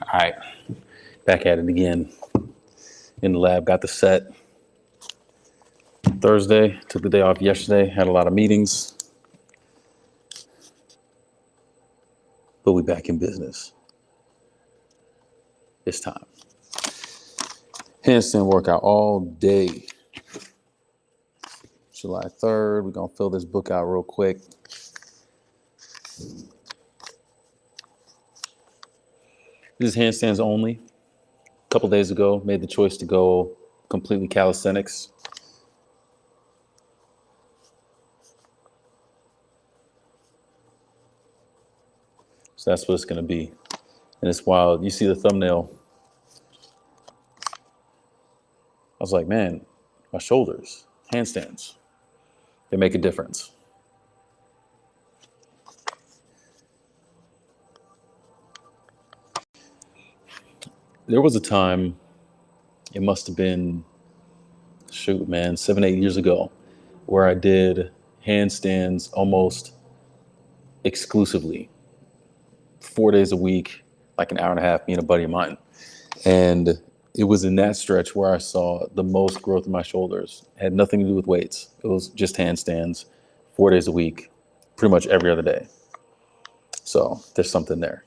All right, back at it again. In the lab, got the set Thursday, took the day off yesterday, had a lot of meetings, but we back in business. It's time. Handstand workout all day. July 3rd, we're gonna fill this book out real quick. This is handstands only. A couple days ago, made the choice to go completely calisthenics. So that's what it's gonna be. And it's wild. You see the thumbnail. I was like, man, my shoulders, handstands, they make a difference. There was a time, it must have been, 7, 8 years ago, where I did handstands almost exclusively, 4 days a week, like an hour and a half, me and a buddy of mine. And it was in that stretch where I saw the most growth in my shoulders. It had nothing to do with weights. It was just handstands, 4 days a week, pretty much every other day. So there's something there.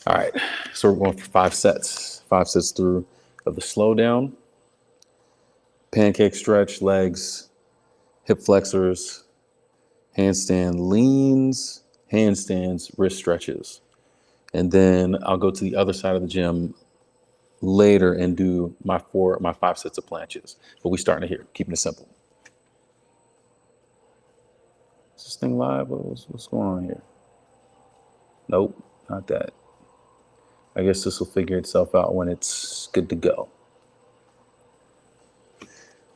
All right, so we're going for 5 sets through of the slow down, pancake stretch, legs, hip flexors, handstand leans, handstands, wrist stretches. And then I'll go to the other side of the gym later and do my 5 sets of planches. But we starting here, keeping it simple. Is this thing live? What's going on here? Nope, not that. I guess this will figure itself out when it's good to go.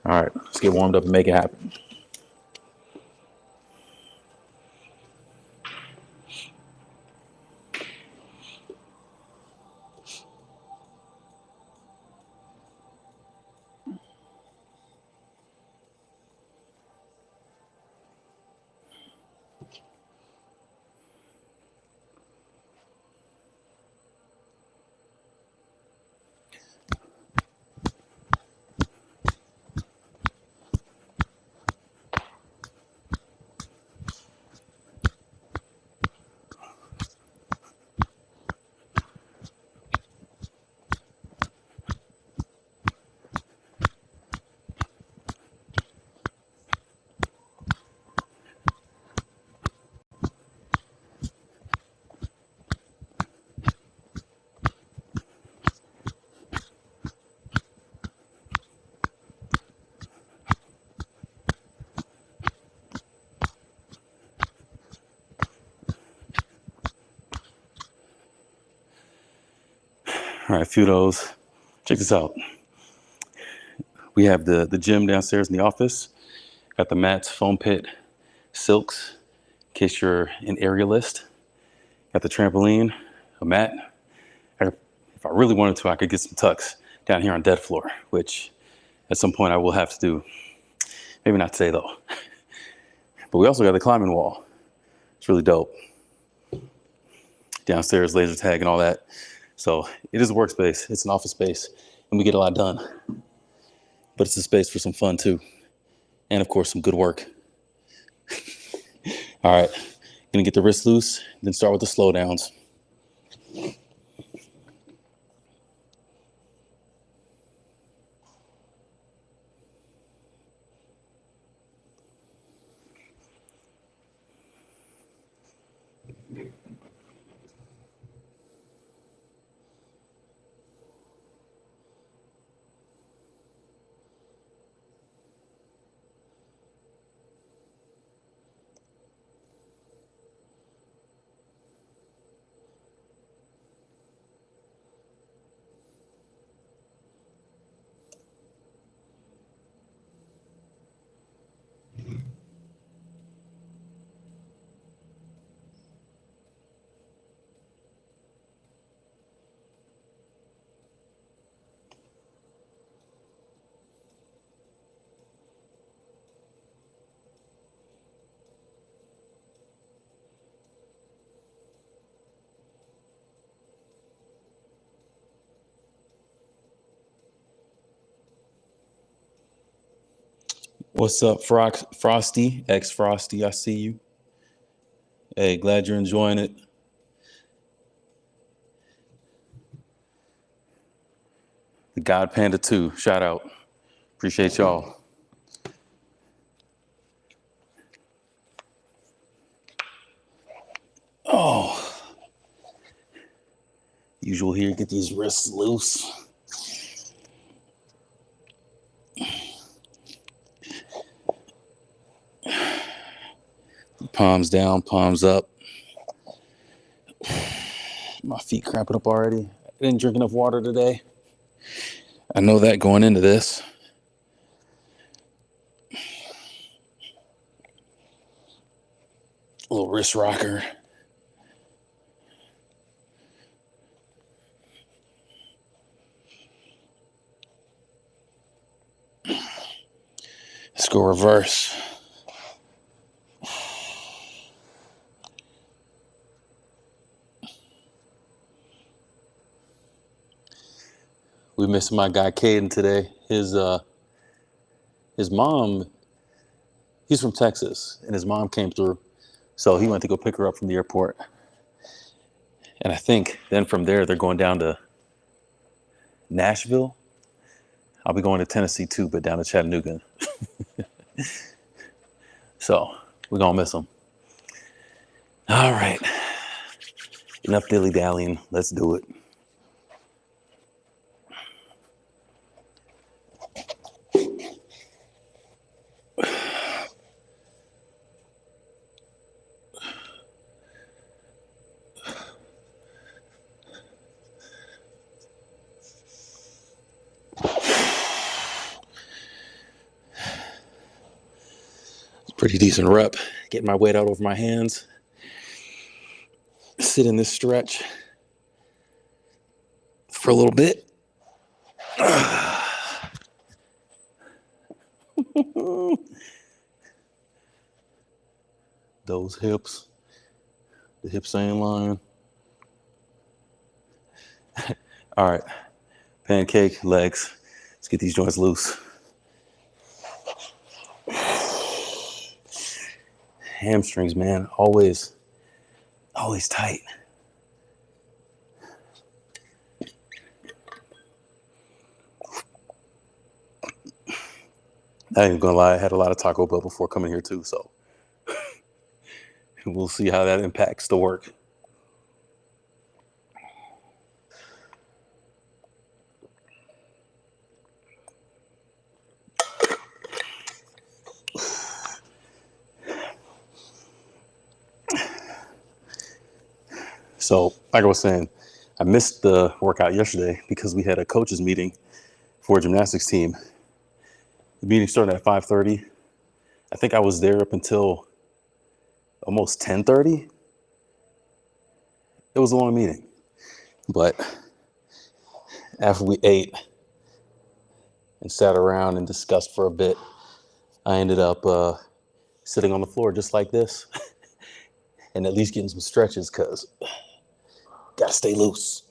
All right, let's get warmed up and make it happen. All right, a few of those. Check this out. We have the gym downstairs in the office. Got the mats, foam pit, silks, in case you're an aerialist. Got the trampoline, a mat. If I really wanted to, I could get some tucks down here on dead floor, which at some point I will have to do. Maybe not today though. But we also got the climbing wall. It's really dope. Downstairs, laser tag and all that. So it is a workspace. It's an office space and we get a lot done. But it's a space for some fun too. And of course, some good work. All right, gonna get the wrist loose, then start with the slow downs. What's up, Frosty? Ex Frosty, I see you. Hey, glad you're enjoying it. The God Panda 2, shout out. Appreciate y'all. Oh, usual here, get these wrists loose. Palms down, palms up. My feet cramping up already. I didn't drink enough water today. I know that going into this. A little wrist rocker. Let's go reverse. We missed my guy Caden today. His mom, he's from Texas, and his mom came through. So he went to go pick her up from the airport. And I think then from there, they're going down to Nashville. I'll be going to Tennessee too, but down to Chattanooga. So we're going to miss him. All right. Enough dilly-dallying. Let's do it. Pretty decent rep. Getting my weight out over my hands. Sit in this stretch for a little bit. Those hips. The hips ain't lying. All right. Pancake, legs. Let's get these joints loose. Hamstrings, man, always tight. I ain't gonna lie, I had a lot of Taco Bell before coming here too, so we'll see how that impacts the work. So, like I was saying, I missed the workout yesterday because we had a coaches meeting for a gymnastics team. The meeting started at 5:30. I think I was there up until almost 10:30. It was a long meeting, but after we ate and sat around and discussed for a bit, I ended up sitting on the floor just like this and at least getting some stretches because gotta stay loose.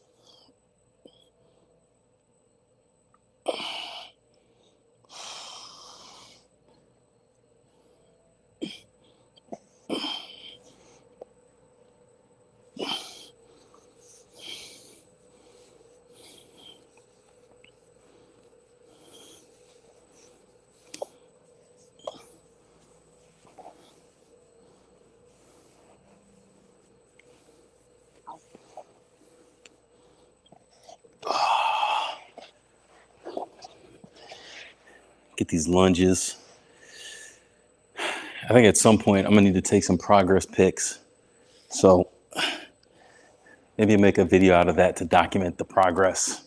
Get these lunges. I think at some point I'm gonna need to take some progress pics. So maybe make a video out of that to document the progress.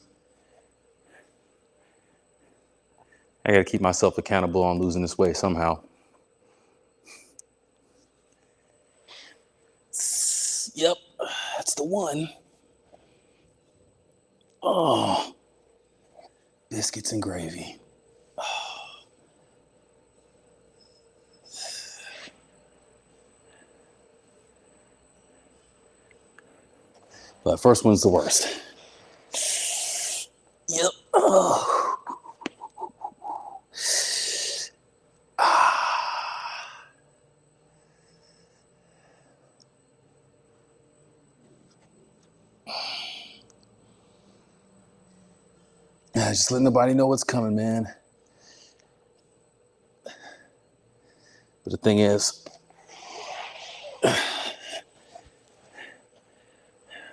I gotta keep myself accountable on losing this weight somehow. Yep, that's the one. Oh, biscuits and gravy. But first one's the worst. Yep. Oh. Just letting the body know what's coming, man. But the thing is,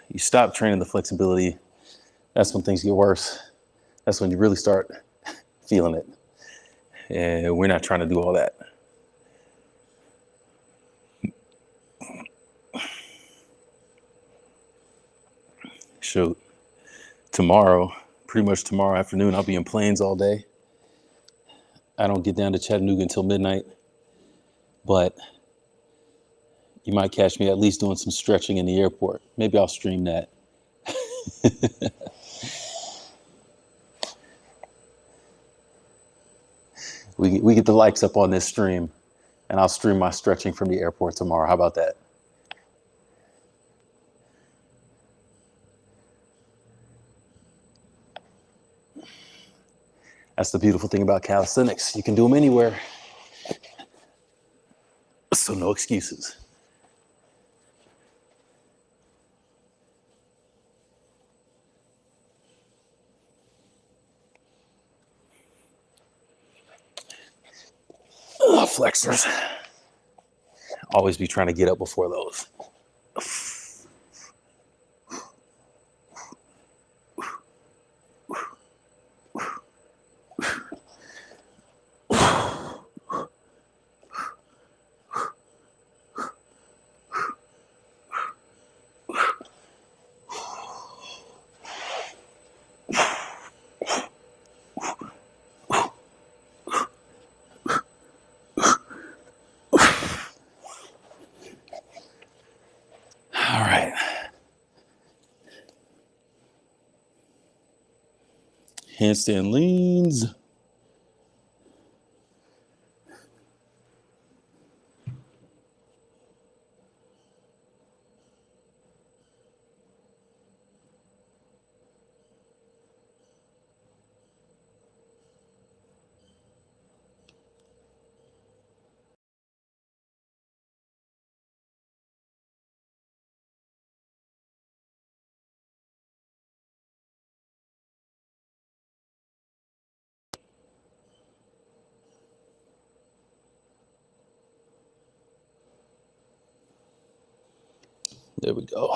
you stop training the flexibility, that's when things get worse. That's when you really start feeling it. And we're not trying to do all that. Shoot, pretty much tomorrow afternoon, I'll be in planes all day. I don't get down to Chattanooga until midnight, but you might catch me at least doing some stretching in the airport. Maybe I'll stream that. We get the likes up on this stream, and I'll stream my stretching from the airport tomorrow. How about that? That's the beautiful thing about calisthenics. You can do them anywhere. So no excuses. Flexors. Always be trying to get up before those. All right. Handstand leans. There we go.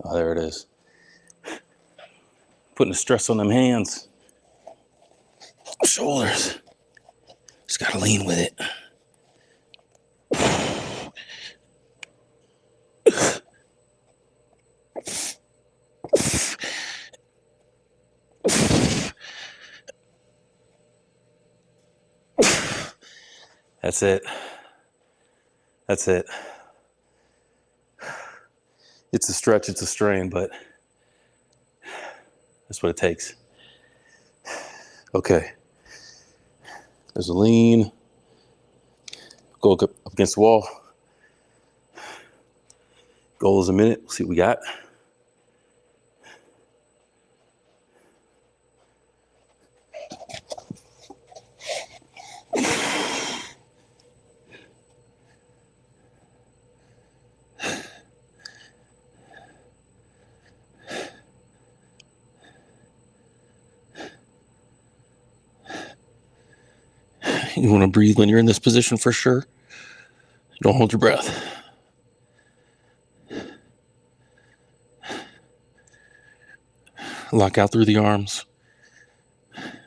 Oh, there it is. Putting the stress on them hands. Shoulders. Just gotta lean with it. That's it. That's it. It's a stretch, it's a strain, but that's what it takes. Okay. There's a lean. Go up against the wall. Goal is a minute. We'll see what we got. You want to breathe when you're in this position for sure. Don't hold your breath. Lock out through the arms,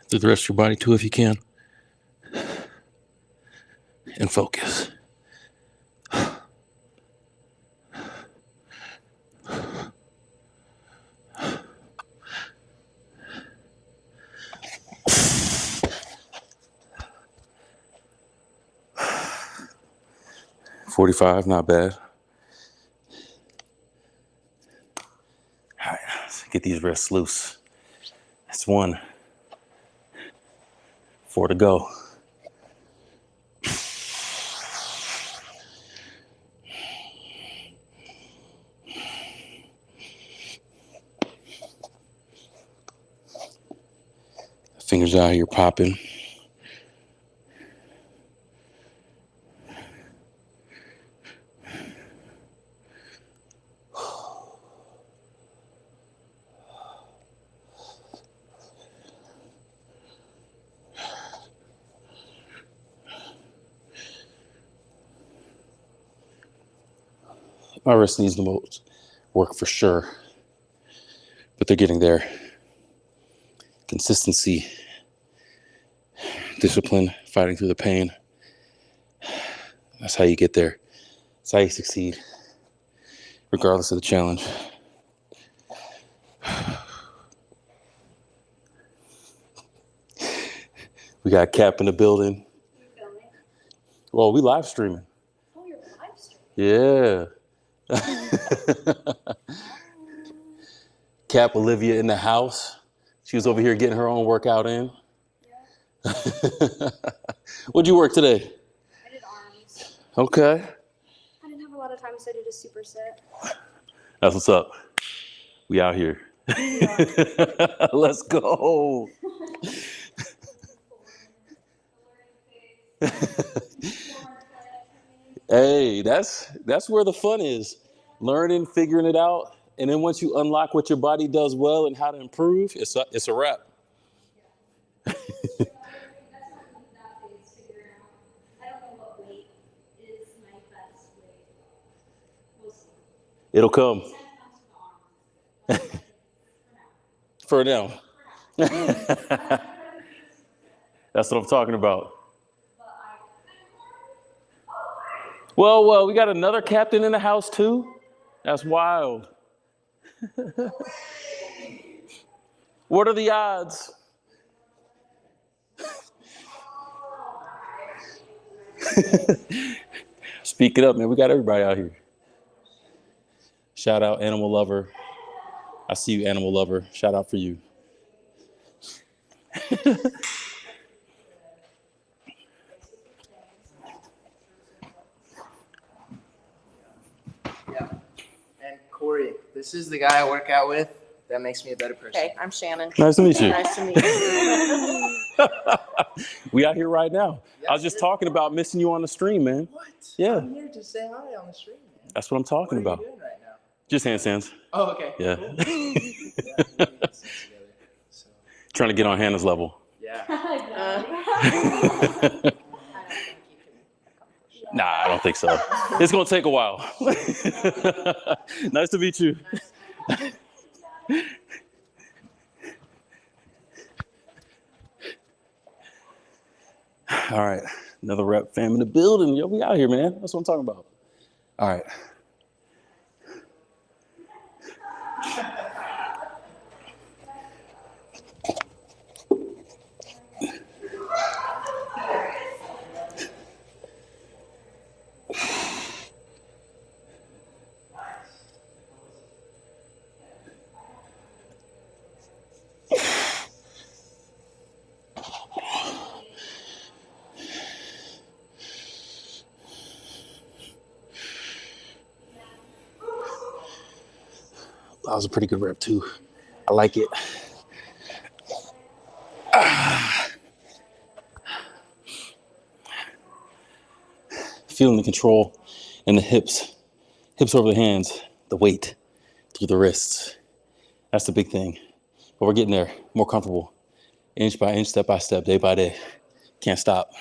through the rest of your body too if you can. And focus. $45, not bad. All right, let's get these wrists loose. That's 1. 4 to go. Fingers out here popping. My wrist needs the most work for sure, but they're getting there. Consistency, discipline, fighting through the pain. That's how you get there. That's how you succeed, regardless of the challenge. We got Cap in the building. You filming? Well, we live streaming. Oh, you're live streaming? Yeah. Cap Olivia in the house. She was over here getting her own workout in. Yeah. What'd you work today? I did arms. Okay. I didn't have a lot of time, so I did a superset. That's what's up. We out here. Let's go. Hey, that's where the fun is. Learning, figuring it out. And then once you unlock what your body does well and how to improve, it's a wrap. That's not that big to figure out. I don't know what weight is my best weight. We'll see. It'll come. 10 pounds For now. That's what I'm talking about. Well, we got another captain in the house too. That's wild. What are the odds? Speak it up, man. We got everybody out here. Shout out Animal Lover. I see you, Animal Lover. Shout out for you. Yeah. And Corey, this is the guy I work out with. That makes me a better person. Okay, I'm Shannon. Nice to meet you. Nice to meet you. We out here right now. Yes, I was just sir. talking about missing you on the stream, man. What? Yeah. I'm here to say hi on the stream, man. That's what I'm talking What are about. you doing right now? Just handstands. Oh, okay. Yeah. Cool. Yeah, we did this together, so, Trying to get on Hannah's level. yeah. Nah, I don't think so. It's going to take a while. Nice to meet you. All right. Another rep fam in the building. Yo, we out here, man. That's what I'm talking about. All right. That was a pretty good rep too. I like it. Feeling the control in the hips over the hands, the weight through the wrists. That's the big thing. But we're getting there, more comfortable, inch by inch, step by step, day by day. Can't stop.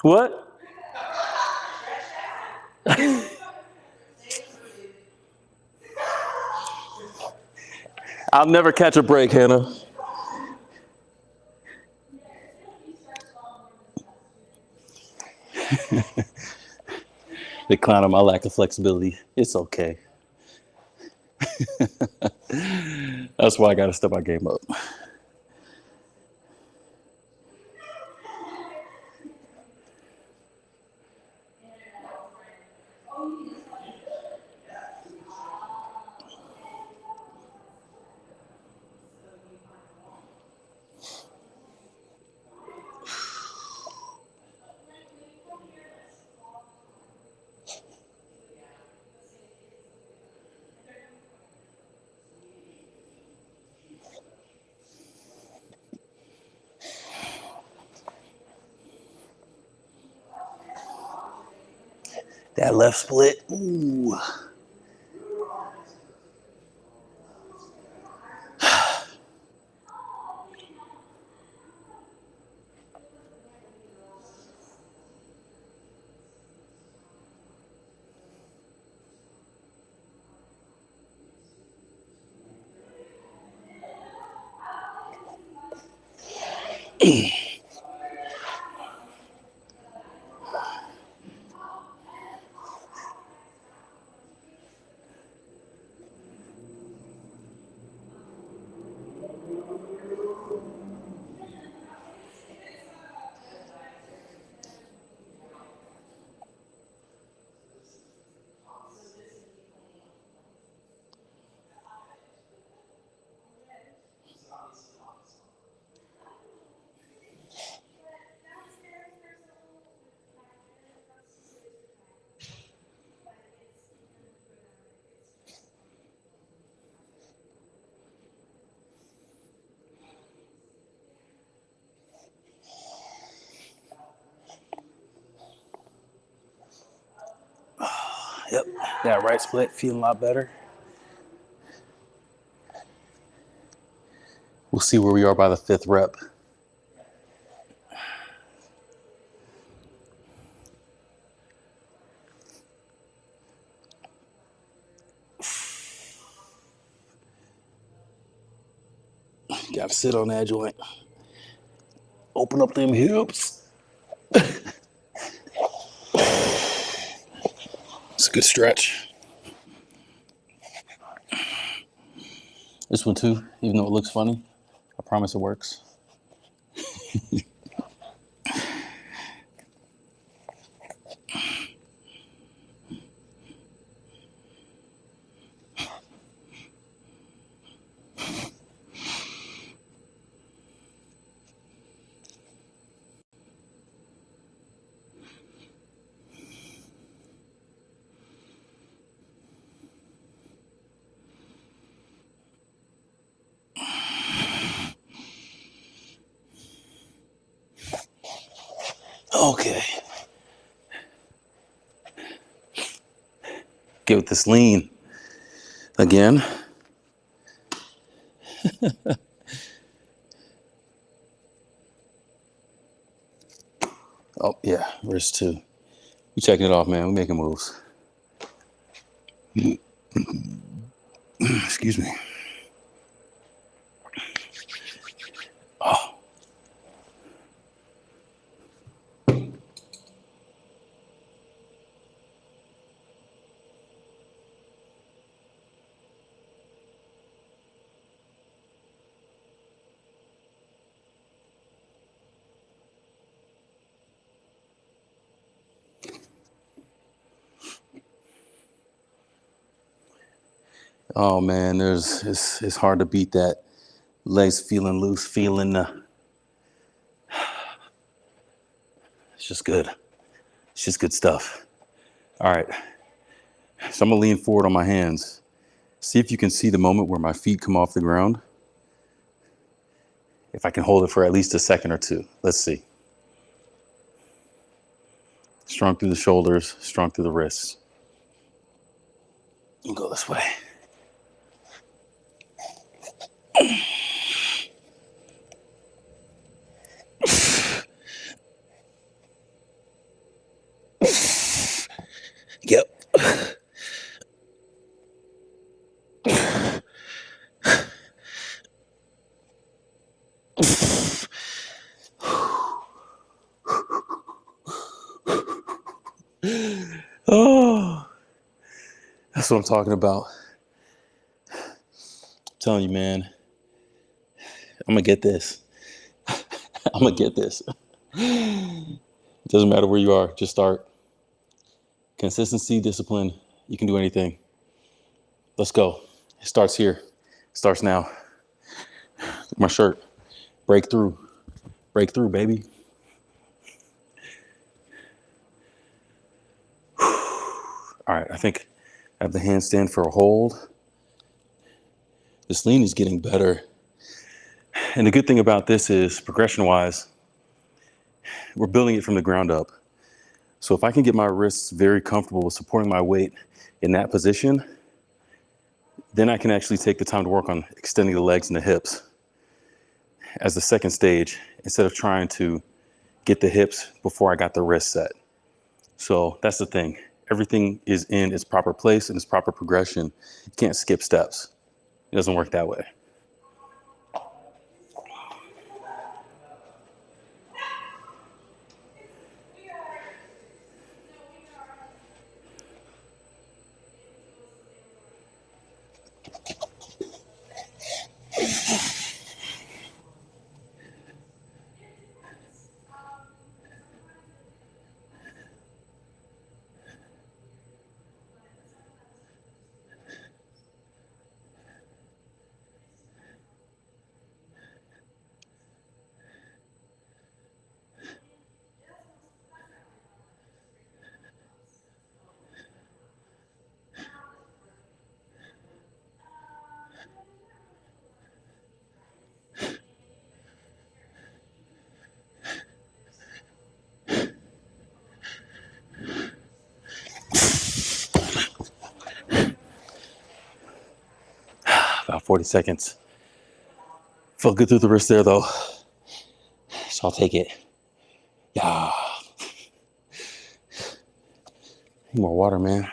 What? I'll never catch a break, Hannah. Big clown on my lack of flexibility. It's okay. That's why I got to step my game up. That left split. Ooh. Yep, that right split feeling a lot better. We'll see where we are by the 5th rep. Gotta sit on that joint. Open up them hips. It's a good stretch. This one too, even though it looks funny, I promise it works. Okay. Get with this lean again. Oh, yeah, wrist 2. We checking it off, man. We making moves. Excuse me. Oh. Oh man, it's hard to beat that. Legs feeling loose, feeling it's just good. It's just good stuff. All right. So I'm gonna lean forward on my hands. See if you can see the moment where my feet come off the ground. If I can hold it for at least a second or two. Let's see. Strong through the shoulders, strong through the wrists. And go this way. Yep. Oh. That's what I'm talking about. I'm telling you, man, I'm going to get this. I'm going to get this. It doesn't matter where you are. Just start. Consistency, discipline. You can do anything. Let's go. It starts here. It starts now. My shirt. Breakthrough. Breakthrough, baby. All right, I think I have the handstand for a hold. This lean is getting better. And the good thing about this is, progression-wise, we're building it from the ground up. So if I can get my wrists very comfortable with supporting my weight in that position, then I can actually take the time to work on extending the legs and the hips as the second stage, instead of trying to get the hips before I got the wrist set. So that's the thing. Everything is in its proper place and its proper progression. You can't skip steps. It doesn't work that way. About 40 seconds. Felt good through the wrist there, though. So I'll take it. Yeah. Need more water, man.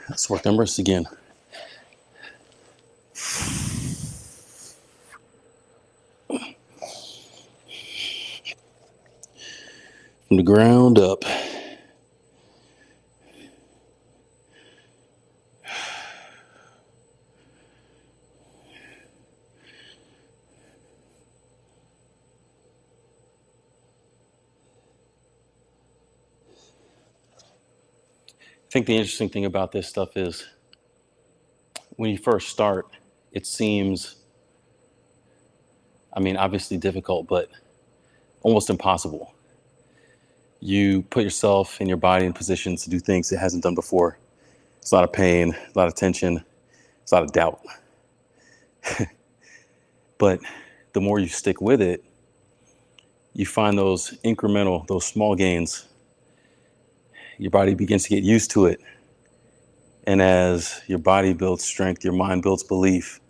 Let's work them wrists again. From the ground up. I think the interesting thing about this stuff is when you first start, it seems, obviously difficult, but almost impossible. You put yourself and your body in positions to do things it hasn't done before. It's a lot of pain, a lot of tension, it's a lot of doubt. But the more you stick with it, you find those incremental, those small gains. Your body begins to get used to it. And as your body builds strength, your mind builds belief,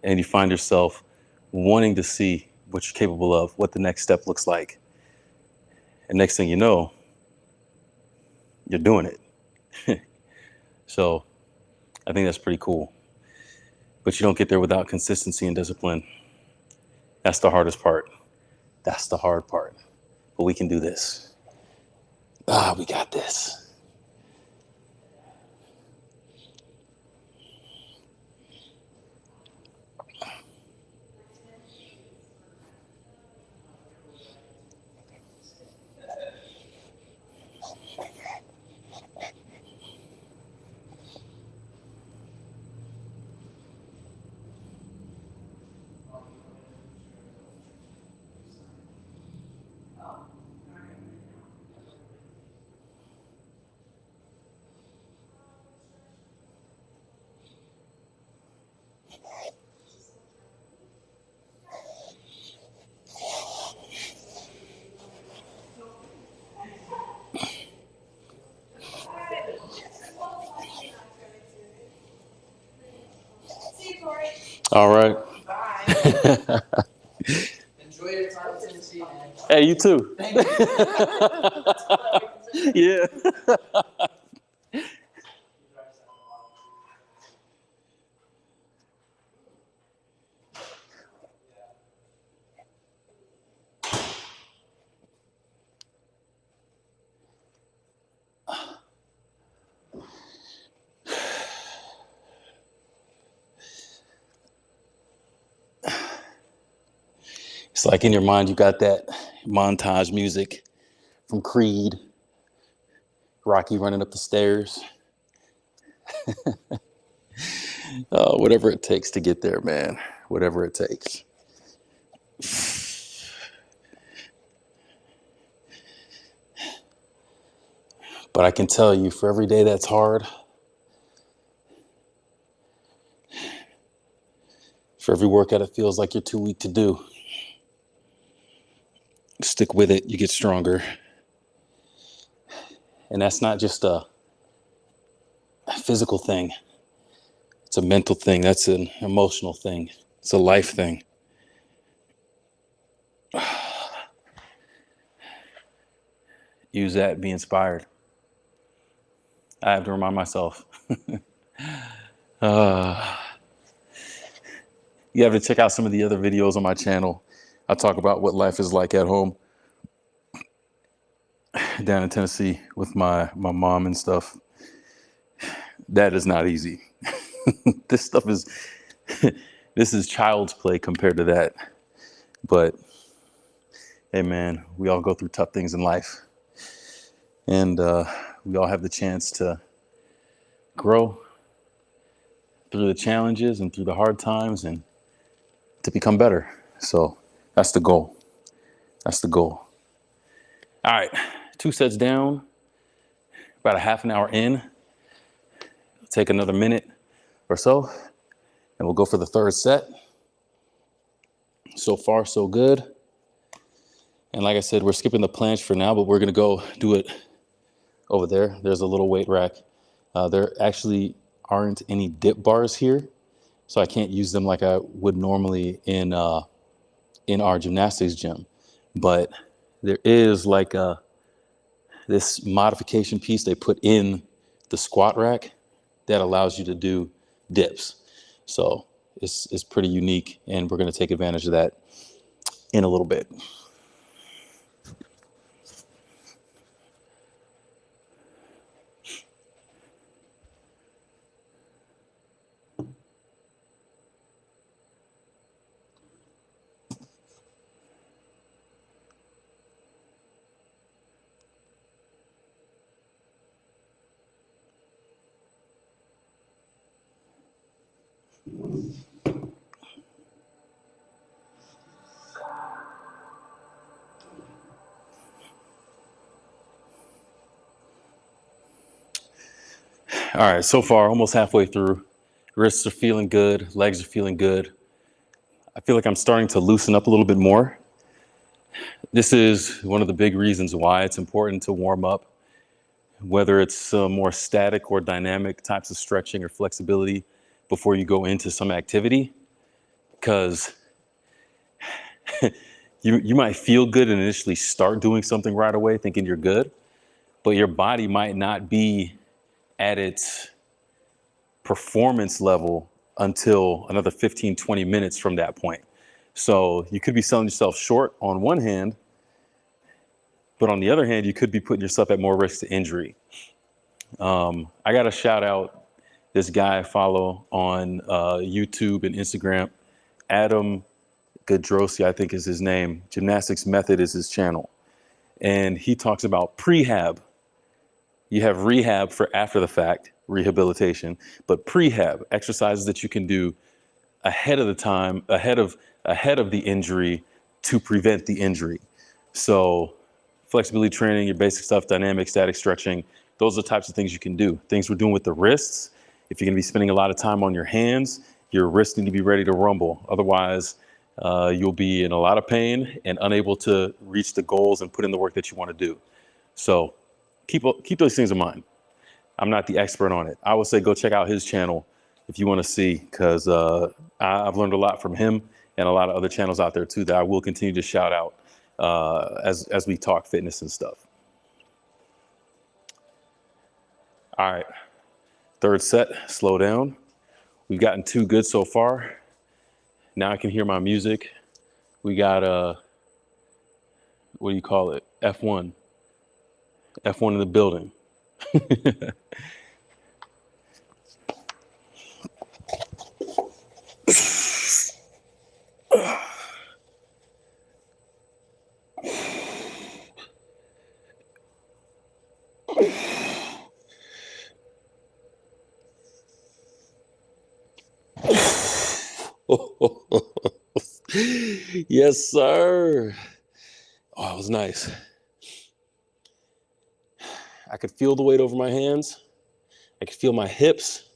and you find yourself wanting to see what you're capable of, what the next step looks like. And next thing you know, you're doing it. So I think that's pretty cool. But you don't get there without consistency and discipline. That's the hardest part. That's the hard part. But we can do this. We got this. All right. Bye. Enjoy your time in Tennessee, man. Hey, you too. Yeah. It's like in your mind, you got that montage music from Creed, Rocky running up the stairs. Whatever it takes to get there, man. Whatever it takes. But I can tell you, for every day that's hard, for every workout it feels like you're too weak to do, stick with it, you get stronger. And that's not just a physical thing. It's a mental thing. That's an emotional thing. It's a life thing. Use that, be inspired. I have to remind myself. You have to check out some of the other videos on my channel. I talk about what life is like at home down in Tennessee with my mom and stuff. That is not easy. This stuff is, this is child's play compared to that. But hey, man, we all go through tough things in life. And we all have the chance to grow through the challenges and through the hard times and to become better. So that's the goal. That's the goal. All right, 2 sets down, about a half an hour in. Take another minute or so, and we'll go for the third set. So far, so good. And like I said, we're skipping the planche for now, but we're gonna go do it over there. There's a little weight rack. There actually aren't any dip bars here, so I can't use them like I would normally in our gymnastics gym. But there is like this modification piece they put in the squat rack that allows you to do dips. So it's pretty unique, and we're gonna take advantage of that in a little bit. All right, so far, almost halfway through. Wrists are feeling good, legs are feeling good. I feel like I'm starting to loosen up a little bit more. This is one of the big reasons why it's important to warm up, whether it's more static or dynamic types of stretching or flexibility before you go into some activity, because you might feel good and initially start doing something right away thinking you're good, but your body might not be at its performance level until another 15, 20 minutes from that point. So you could be selling yourself short on one hand, but on the other hand, you could be putting yourself at more risk to injury. I got to shout out this guy I follow on YouTube and Instagram, Adam Gadrosi, I think is his name. Gymnastics Method is his channel. And he talks about prehab. You have rehab for after the fact, rehabilitation, but prehab, exercises that you can do ahead of the time, ahead of the injury to prevent the injury. So flexibility training, your basic stuff, dynamic, static stretching, those are the types of things you can do. Things we're doing with the wrists. If you're gonna be spending a lot of time on your hands, your wrists need to be ready to rumble. Otherwise, you'll be in a lot of pain and unable to reach the goals and put in the work that you wanna do. So keep those things in mind. I'm not the expert on it. I would say go check out his channel if you wanna see, because I've learned a lot from him and a lot of other channels out there too that I will continue to shout out. as we talk fitness and stuff. All right, third set, slow down. We've gotten 2 good so far. Now I can hear my music. We got what do you call it? F1 in the building. Yes, sir. Oh, it was nice. I could feel the weight over my hands. I could feel my hips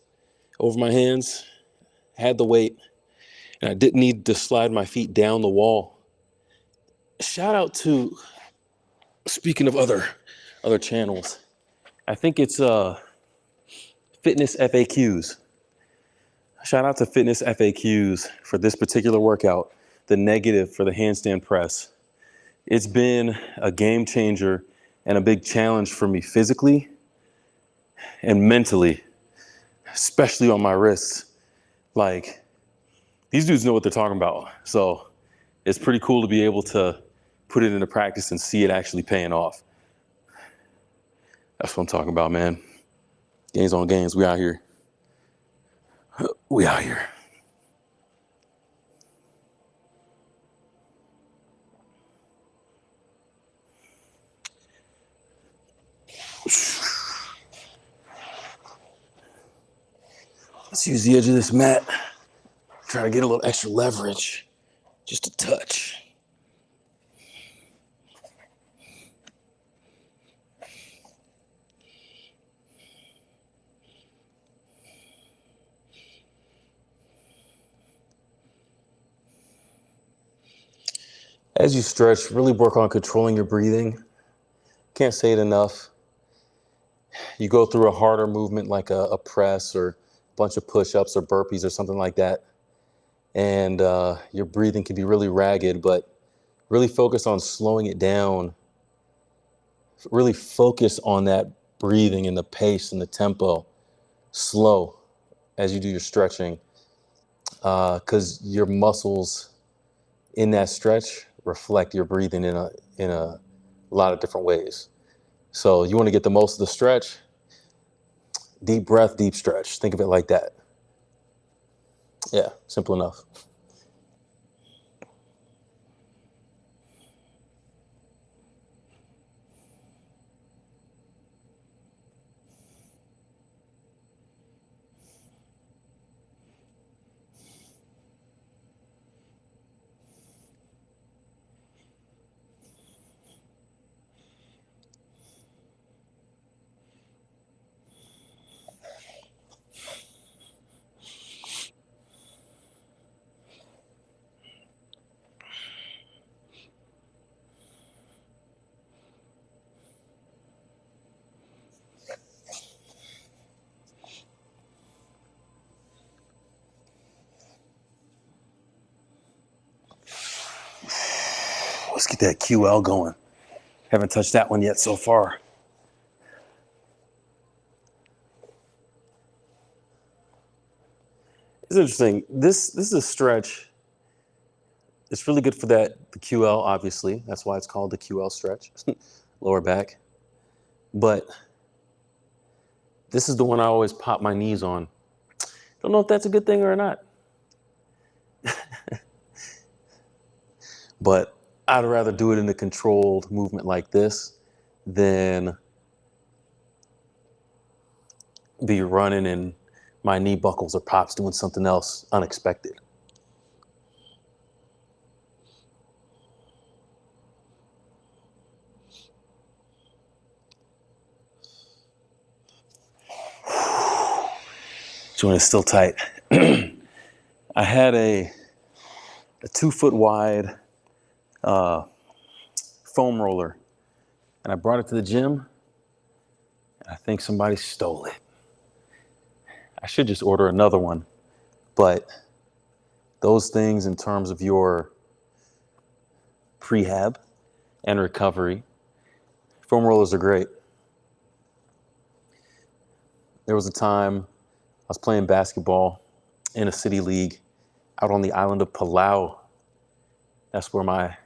over my hands. I had the weight, and I didn't need to slide my feet down the wall. Shout out to, speaking of other channels, I think it's Fitness FAQs. Shout out to Fitness FAQs for this particular workout, the negative for the handstand press. It's been a game changer and a big challenge for me physically and mentally, especially on my wrists. Like, these dudes know what they're talking about. So it's pretty cool to be able to put it into practice and see it actually paying off. That's what I'm talking about, man. Gains on gains. We out here. We out here. Let's use the edge of this mat. Try to get a little extra leverage. Just a touch. As you stretch, really work on controlling your breathing. Can't say it enough. You go through a harder movement like a press or a bunch of push-ups or burpees or something like that, and your breathing can be really ragged, but really focus on slowing it down. Really focus on that breathing and the pace and the tempo. Slow as you do your stretching, because your muscles in that stretch reflect your breathing in a lot of different ways. So you want to get the most of the stretch. Deep breath, deep stretch. Think of it like that. Yeah, simple enough. Let's get that QL going. Haven't touched that one yet so far. It's interesting. This is a stretch. It's really good for the QL, obviously. That's why it's called the QL stretch, lower back. But this is the one I always pop my knees on. Don't know if that's a good thing or not. But I'd rather do it in a controlled movement like this than be running and my knee buckles or pops doing something else unexpected. Joint is still tight. I had a 2-foot wide foam roller, and I brought it to the gym, and I think somebody stole it. I should just order another one, but those things in terms of your prehab and recovery. Foam rollers are great. There was a time I was playing basketball in a city league out on the island of Palau. That's where my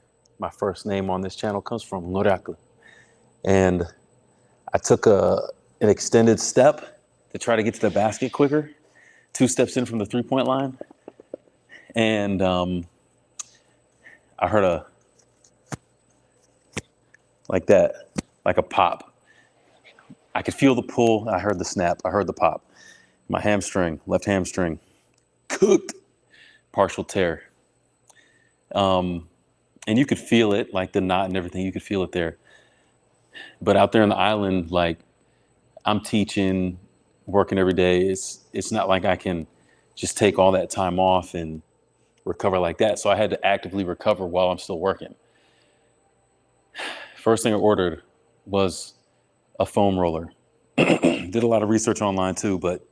first name on this channel comes from, Noraku. And I took an extended step to try to get to the basket quicker, 2 steps in from the 3-point line. And I heard like that, like a pop. I could feel the pull. I heard the snap. I heard the pop. My hamstring, left hamstring, cooked, partial tear. And you could feel it, like the knot and everything. You could feel it there. But out there on the island, like I'm teaching, working every day. It's not like I can just take all that time off and recover like that. So I had to actively recover while I'm still working. First thing I ordered was a foam roller. Did a lot of research online too, but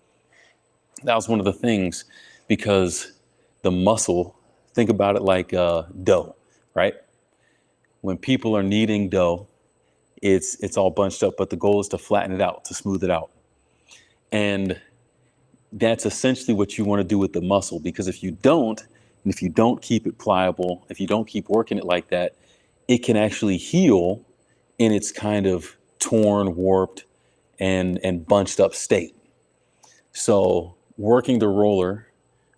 that was one of the things, because the muscle, think about it like dough, right? When people are kneading dough, it's all bunched up, but the goal is to flatten it out, to smooth it out. And that's essentially what you want to do with the muscle, because if you don't, and if you don't keep it pliable, if you don't keep working it like that, it can actually heal in its kind of torn, warped, and bunched up state. So working the roller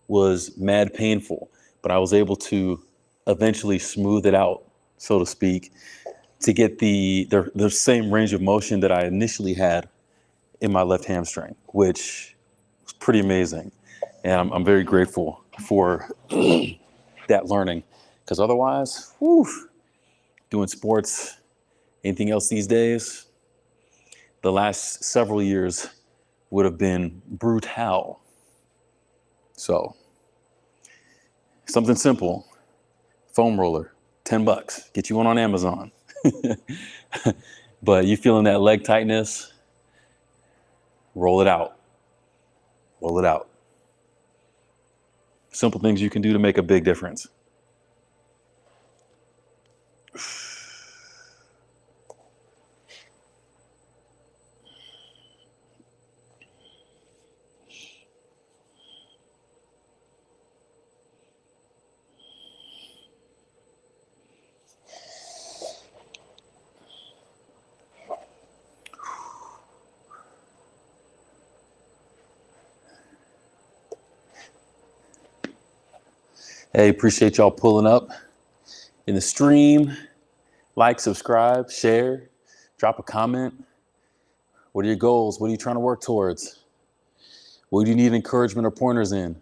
was mad painful, but I was able to eventually smooth it out, so to speak, to get the same range of motion that I initially had in my left hamstring, which was pretty amazing. And I'm very grateful for that learning, because otherwise, doing sports, anything else these days, the last several years would have been brutal. So something simple, foam roller, $10, get you one on Amazon. But you feeling that leg tightness, roll it out. Roll it out. Simple things you can do to make a big difference. Hey, appreciate y'all pulling up in the stream. Like, subscribe, share, drop a comment. What are your goals? What are you trying to work towards? What do you need encouragement or pointers in?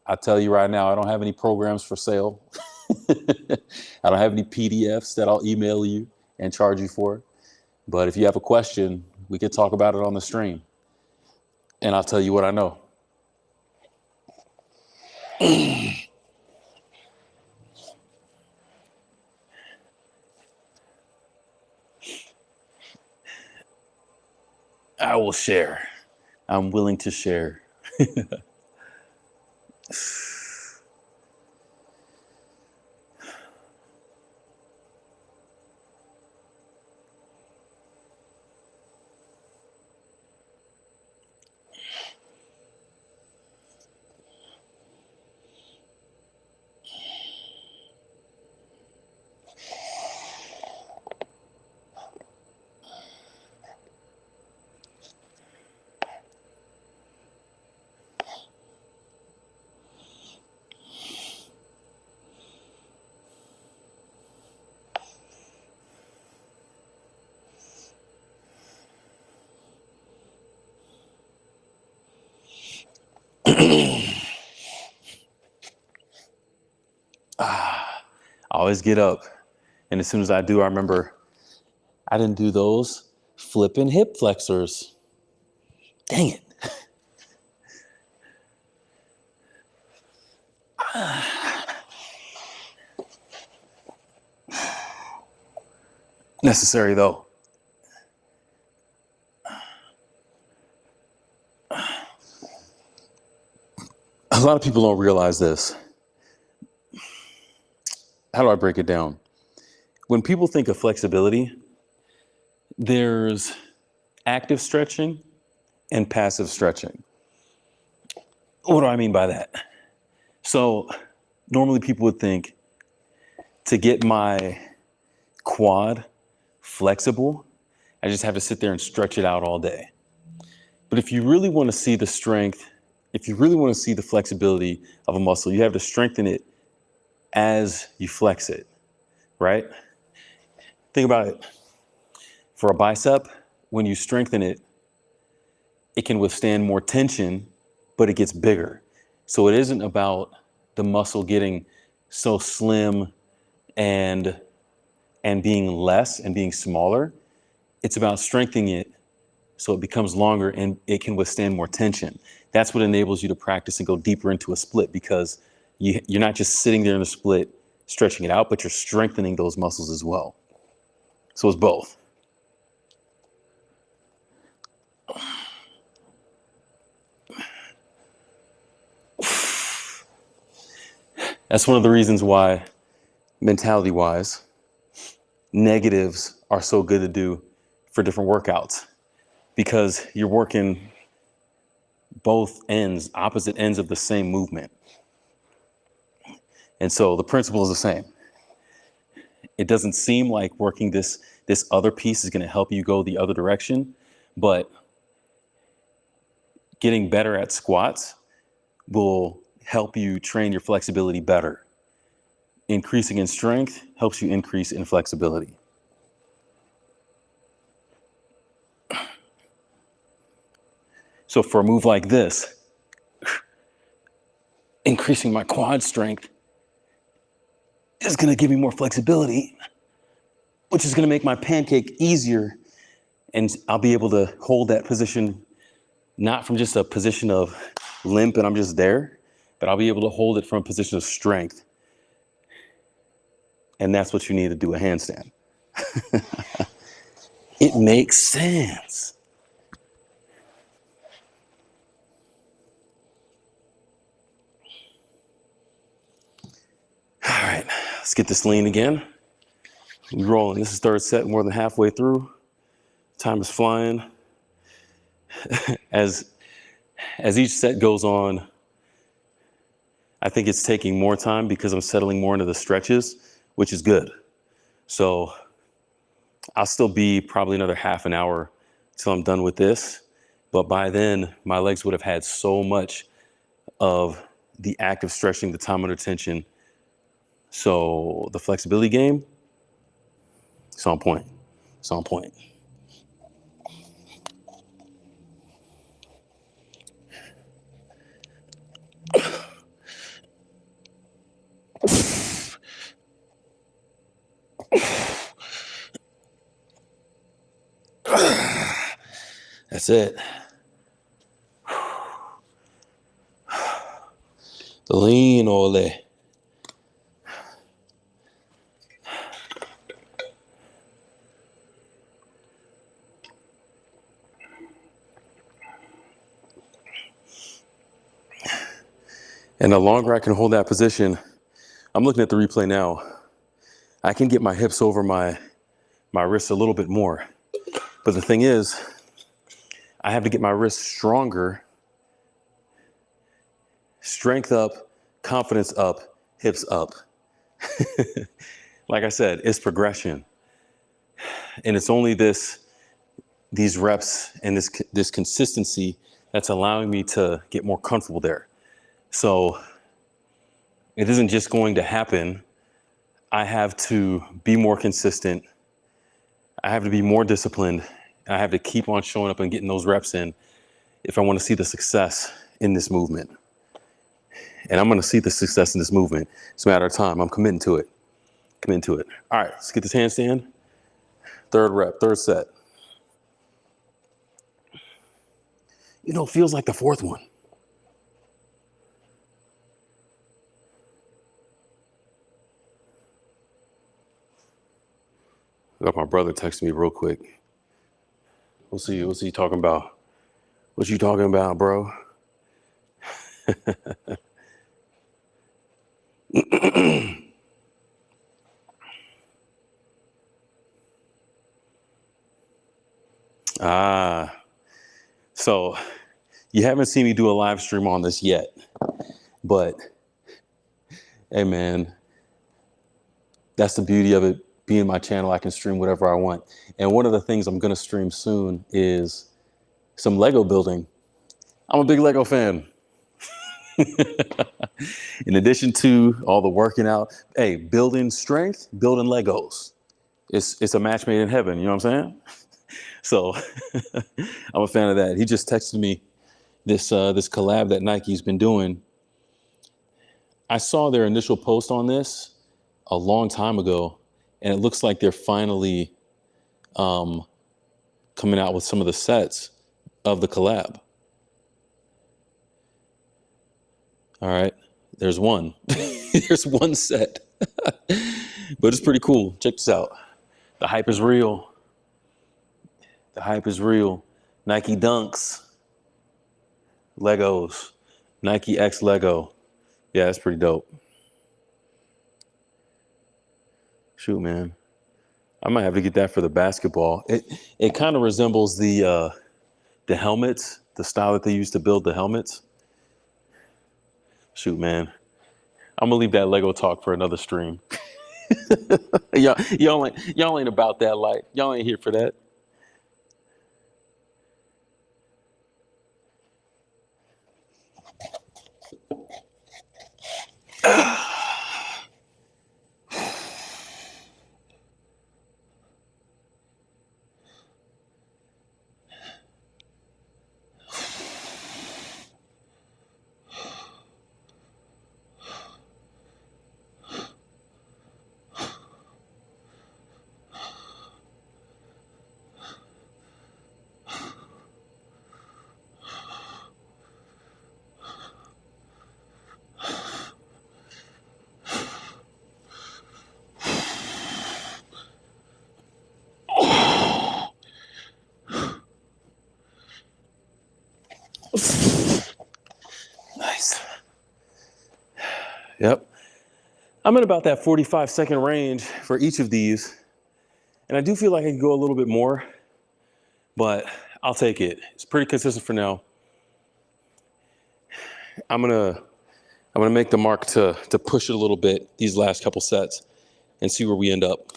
I tell you right now, I don't have any programs for sale. I don't have any PDFs that I'll email you and charge you for. But if you have a question, we can talk about it on the stream. And I'll tell you what I know. I will share. I'm willing to share. I always get up, and as soon as I do, I remember I didn't do those flipping hip flexors. Dang it. Necessary though. A lot of people don't realize this. How do I break it down? when people think of flexibility, there's active stretching and passive stretching. What do I mean by that? So normally people would think to get my quad flexible, I just have to sit there and stretch it out all day. But if you really want to see the strength, if you really want to see the flexibility of a muscle, you have to strengthen it as you flex it, right? Think about it. For a bicep, when you strengthen it, it can withstand more tension, but it gets bigger. So it isn't about the muscle getting so slim and being less and being smaller. It's about strengthening it so it becomes longer and it can withstand more tension. That's what enables you to practice and go deeper into a split, because you're not just sitting there in a split, stretching it out, but you're strengthening those muscles as well. So it's both. That's one of the reasons why, mentality-wise, negatives are so good to do for different workouts, because you're working both ends, opposite ends of the same movement. And so the principle is the same. It doesn't seem like working this other piece is going to help you go the other direction, but getting better at squats will help you train your flexibility better. Increasing in strength helps you increase in flexibility. So for a move like this, increasing my quad strength is going to give me more flexibility, which is going to make my pancake easier. And I'll be able to hold that position, not from just a position of limp and I'm just there, but I'll be able to hold it from a position of strength. And that's what you need to do a handstand. It makes sense. All right, let's get this lean again. We're rolling. This is third set, more than halfway through. Time is flying. As each set goes on, I think it's taking more time because I'm settling more into the stretches, which is good. So I'll still be probably another half an hour till I'm done with this. But by then, my legs would have had so much of the active stretching, the time under tension. So the flexibility game, it's on point. It's on point. That's it. The lean ole. And the longer I can hold that position, I'm looking at the replay now, I can get my hips over my wrists a little bit more. But the thing is, I have to get my wrists stronger. Strength up, confidence up, hips up. Like I said, it's progression. And it's only these reps and this consistency that's allowing me to get more comfortable there. So it isn't just going to happen. I have to be more consistent. I have to be more disciplined. I have to keep on showing up and getting those reps in if I want to see the success in this movement. And I'm going to see the success in this movement. It's a matter of time. I'm committing to it. Committing to it. All right, let's get this handstand. Third rep, third set. You know, it feels like the fourth one. I got my brother texting me real quick. What's he talking about? What you talking about, bro? Ah, so you haven't seen me do a live stream on this yet, but hey, man, that's the beauty of it being my channel. I can stream whatever I want. And one of the things I'm going to stream soon is some Lego building. I'm a big Lego fan. In addition to all the working out, hey, building strength, building Legos. It's a match made in heaven. You know what I'm saying? So I'm a fan of that. He just texted me this collab that Nike's been doing. I saw their initial post on this a long time ago, and it looks like they're finally coming out with some of the sets of the collab. All right, there's one. There's one set, but it's pretty cool. Check this out. The hype is real. The hype is real. Nike Dunks, Legos, Nike X Lego. Yeah, that's pretty dope. Shoot, man. I might have to get that for the basketball. It kind of resembles the helmets, the style that they used to build the helmets. Shoot, man. I'm gonna leave that Lego talk for another stream. y'all ain't about that life. Y'all ain't here for that. Nice. Yep. I'm in about that 45-second range for each of these. And I do feel like I could go a little bit more, but I'll take it. It's pretty consistent for now. I'm gonna make the mark to push it a little bit these last couple sets and see where we end up.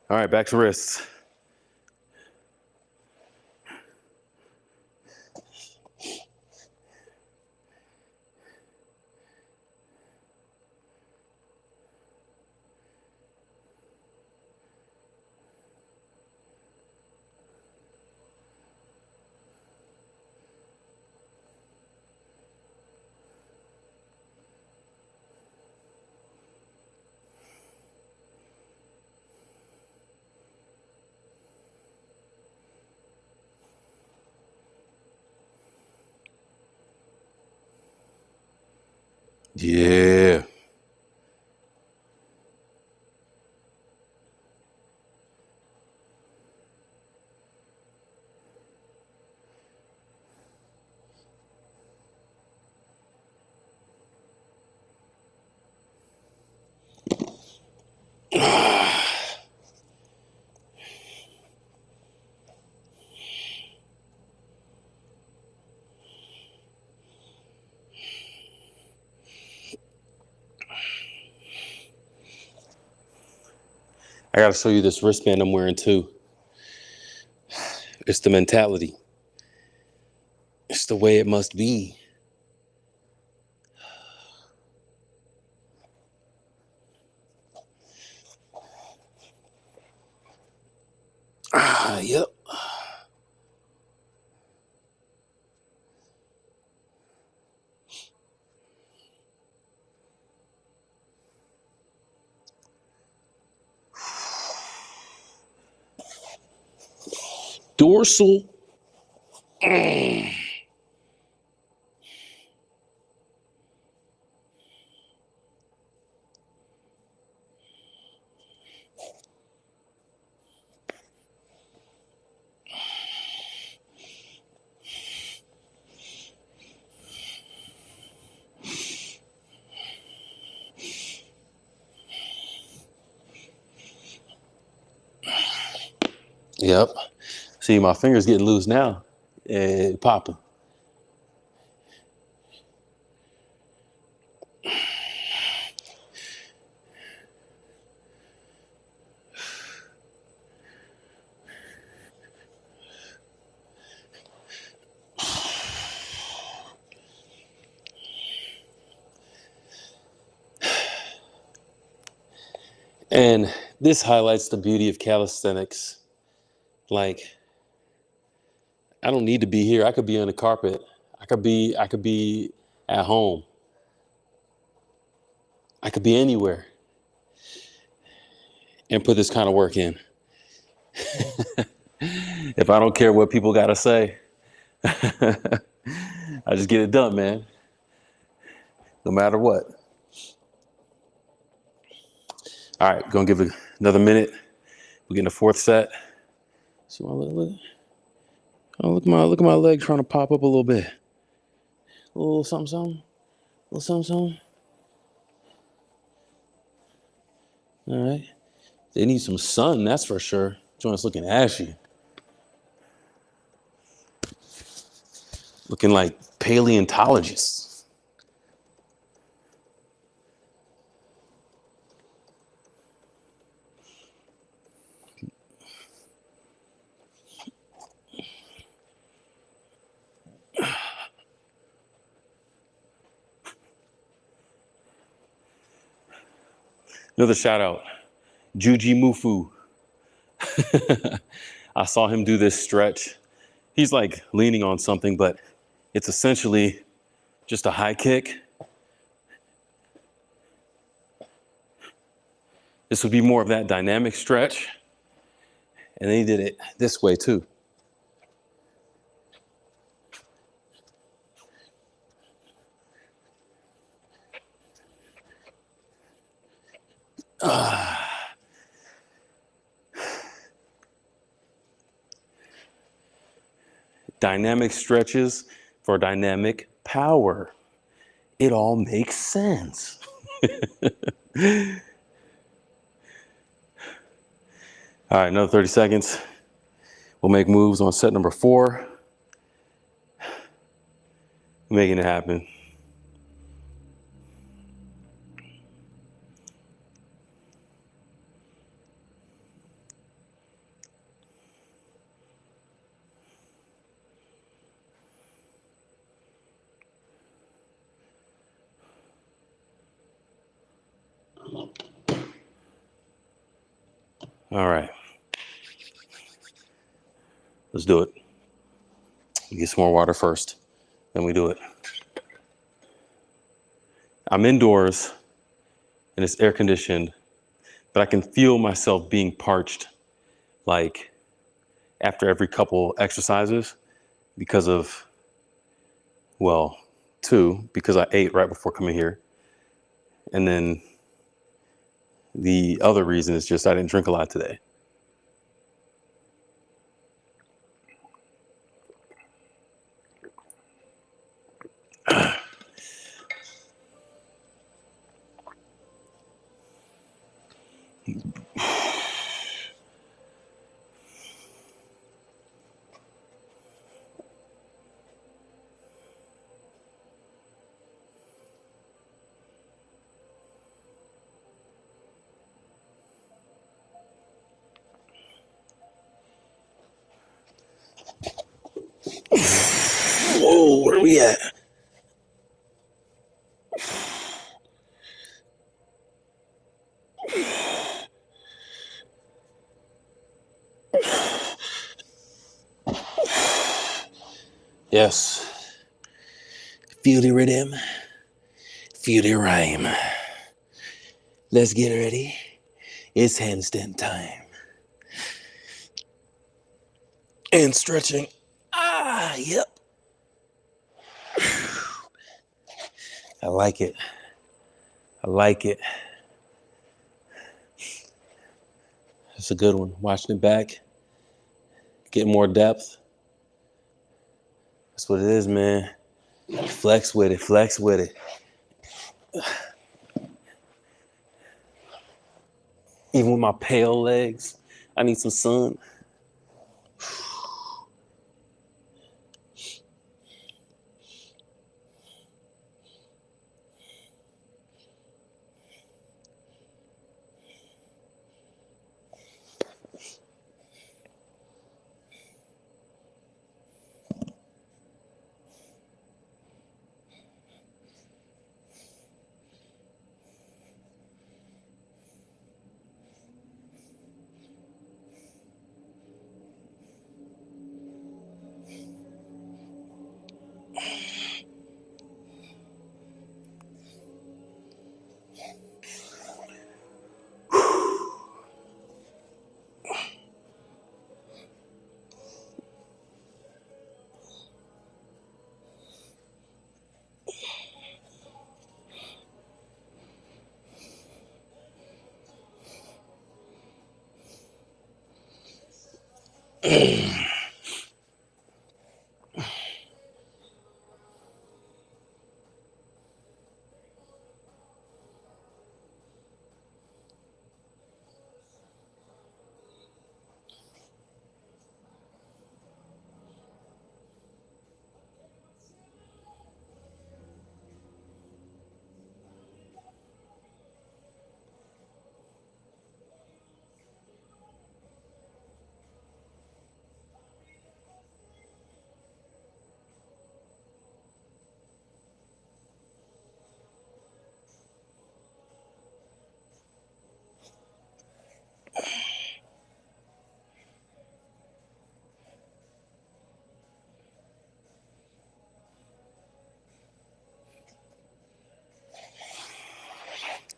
All right, back to wrists. Yeah. I gotta show you this wristband I'm wearing too. It's the mentality. It's the way it must be. Yep. Dorsal. Yep. See, my fingers getting loose now. Popping. And this highlights the beauty of calisthenics. Like, I don't need to be here. I could be on the carpet. I could be at home. I could be anywhere and put this kind of work in. If I don't care what people got to say, I just get it done, man. No matter what. All right, gonna give it another minute. We get in the fourth set. See my look. Oh, look at my leg trying to pop up a little bit. A little something, something. A little something, something. All right. They need some sun, that's for sure. Joint's looking ashy. Looking like paleontologists. Another shout out, Juji Mufu. I saw him do this stretch. He's like leaning on something, but it's essentially just a high kick. This would be more of that dynamic stretch. And then he did it this way too. Dynamic stretches for dynamic power. It all makes sense. All right, another 30 seconds. We'll make moves on set number 4. Making it happen. All right. Let's do it. Get some more water first, then we do it. I'm indoors and it's air conditioned, but I can feel myself being parched like after every couple exercises because of, well, 2, because I ate right before coming here. And then the other reason is just I didn't drink a lot today. Whoa, where are we at? Yes. Feel the rhythm. Feel the rhyme. Let's get ready. It's handstand time. And stretching. Yep. I like it. I like it. It's a good one. Watching it back, getting more depth. That's what it is, man. Flex with it, flex with it. Even with my pale legs, I need some sun.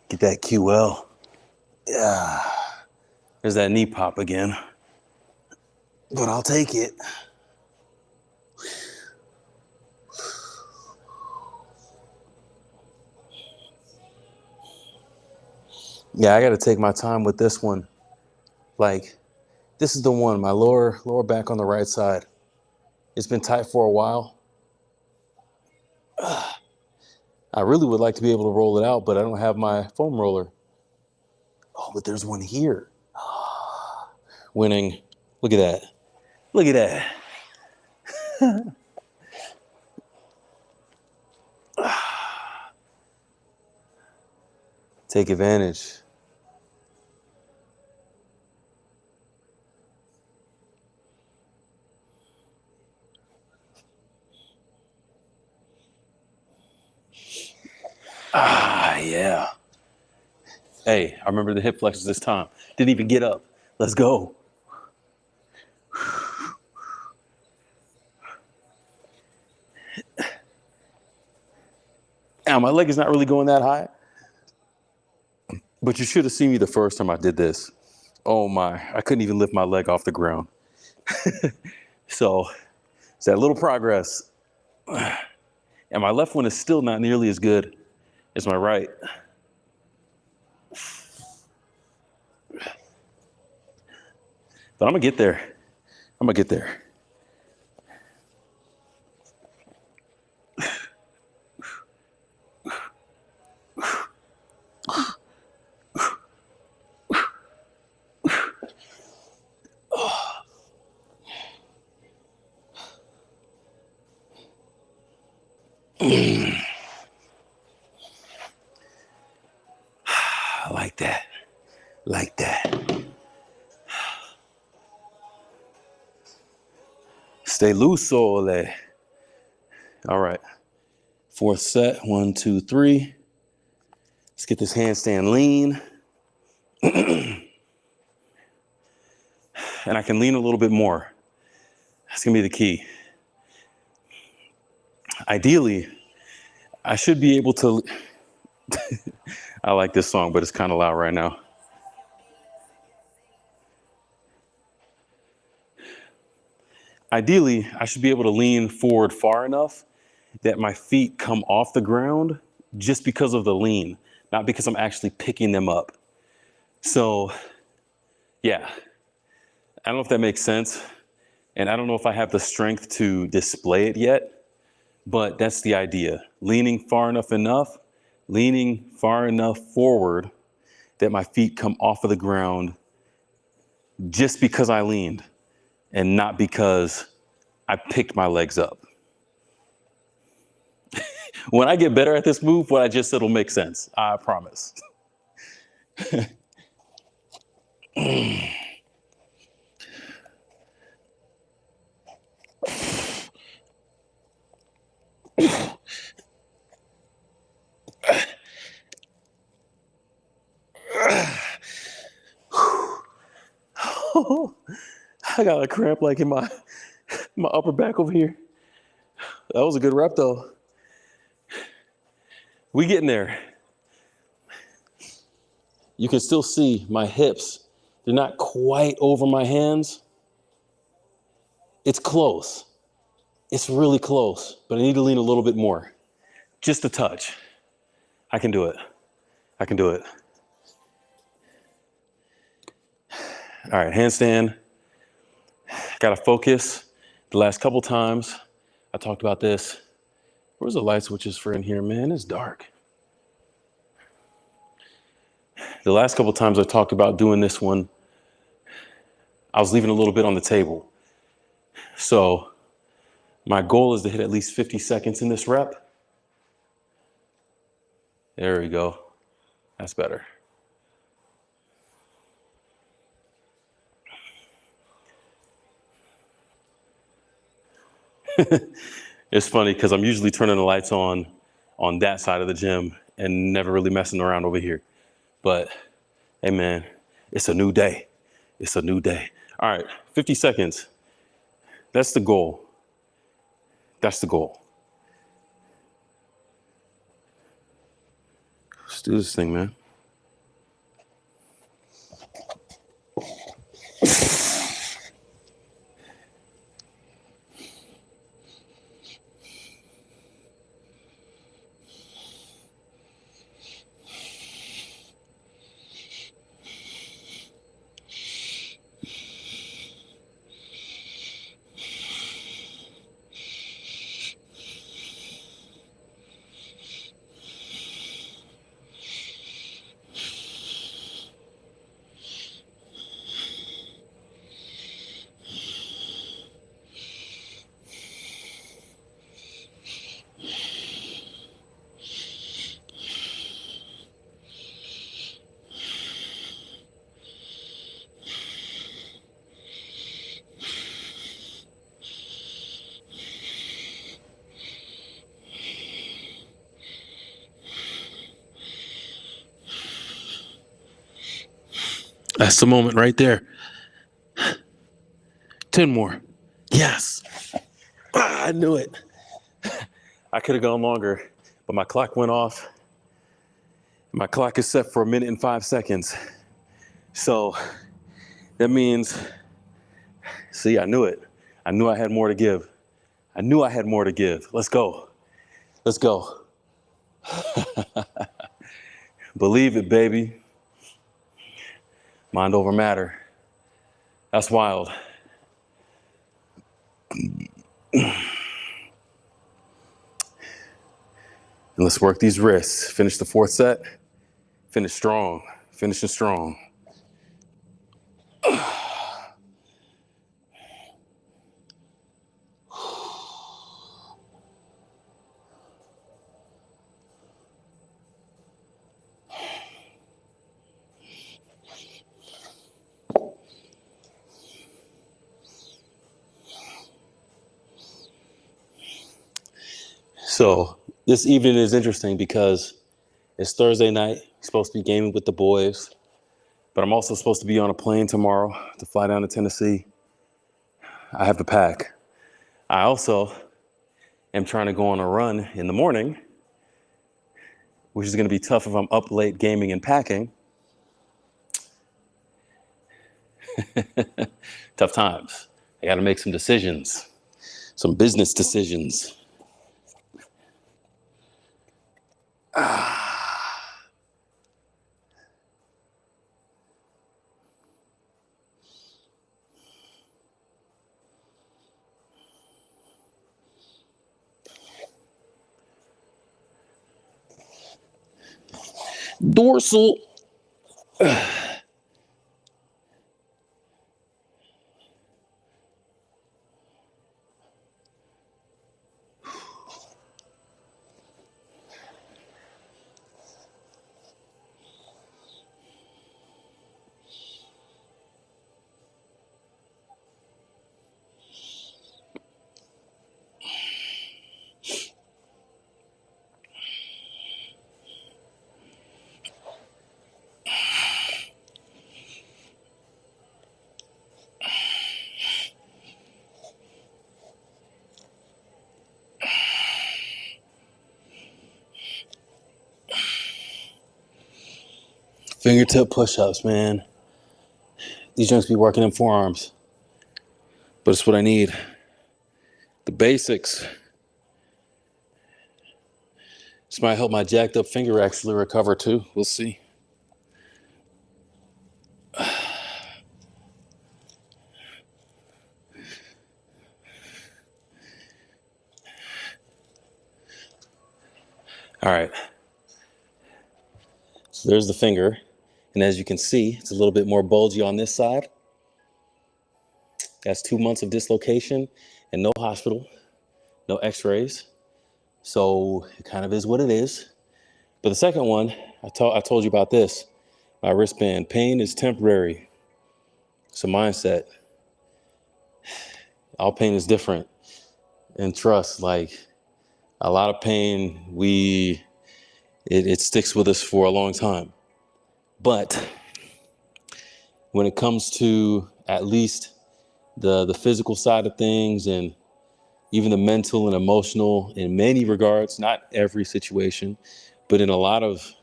Get that QL. Yeah. There's that knee pop again. But I'll take it. Yeah, I got to take my time with this one. Like, this is the one, my lower back on the right side. It's been tight for a while. I really would like to be able to roll it out, but I don't have my foam roller. Oh, but there's one here. Winning. Look at that. Look at that. Take advantage. Yeah. Hey, I remember the hip flexors this time. Didn't even get up. Let's go. Now, my leg is not really going that high. But you should have seen me the first time I did this. Oh my, I couldn't even lift my leg off the ground. So it's that little progress. And my left one is still not nearly as good as my right. But I'm gonna get there. I'm gonna get there. I like that. Like that. Stay loose, Sole. All right. Fourth set. 1, 2, 3. Let's get this handstand lean. And I can lean a little bit more. That's gonna be the key. Ideally, I should be able to. I like this song, but it's kind of loud right now. Ideally, I should be able to lean forward far enough that my feet come off the ground just because of the lean, not because I'm actually picking them up. So, yeah, I don't know if that makes sense. And I don't know if I have the strength to display it yet, but that's the idea. Leaning far enough forward that my feet come off of the ground just because I leaned and not because I picked my legs up. When I get better at this move, what I just said will make sense. I promise. I got a cramp like in my upper back over here. That was a good rep though. We getting there. You can still see my hips. They're not quite over my hands. It's close. It's really close, but I need to lean a little bit more. Just a touch. I can do it. I can do it. All right, handstand. Got to focus. The last couple times I talked about this. Where's the light switches for in here, man? It's dark. The last couple times I talked about doing this one, I was leaving a little bit on the table. So my goal is to hit at least 50 seconds in this rep. There we go. That's better. It's funny because I'm usually turning the lights on that side of the gym and never really messing around over here. But hey, man, it's a new day. It's a new day. All right, 50 seconds. That's the goal. That's the goal. Let's do this thing, man. That's the moment right there. 10 more. Yes. I knew it. I could have gone longer, but my clock went off. My clock is set for 1 minute and 5 seconds. So that means, see, I knew it. I knew I had more to give. I knew I had more to give. Let's go. Let's go. Believe it, baby. Mind over matter. That's wild. And let's work these wrists. Finish the 4th set. Finish strong. Finishing strong. So this evening is interesting because it's Thursday night. I'm supposed to be gaming with the boys, but I'm also supposed to be on a plane tomorrow to fly down to Tennessee. I have to pack. I also am trying to go on a run in the morning, which is going to be tough if I'm up late gaming and packing. Tough times. I got to make some decisions, some business decisions. Dorsal. Fingertip push-ups, man. These junks be working in forearms, but it's what I need. The basics. This might help my jacked up finger actually recover too. We'll see. All right. So there's the finger. And as you can see, it's a little bit more bulgy on this side. That's 2 months of dislocation and no hospital, no x-rays. So it kind of is what it is. But the second one, I told you about this. My wristband. Pain is temporary. It's a mindset. All pain is different. And trust, like a lot of pain, it sticks with us for a long time. But when it comes to at least the physical side of things and even the mental and emotional in many regards, not every situation, but in a lot of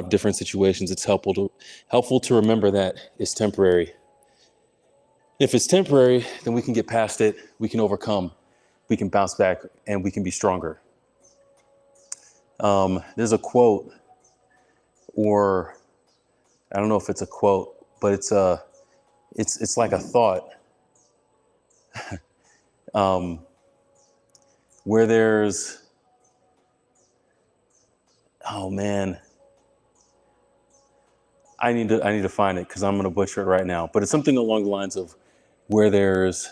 different situations, it's helpful to remember that it's temporary. If it's temporary, then we can get past it, we can overcome, we can bounce back, and we can be stronger. There's a quote, or I don't know if it's a quote, but it's like a thought. Where there's, oh man, I need to find it because I'm going to butcher it right now. But it's something along the lines of where there's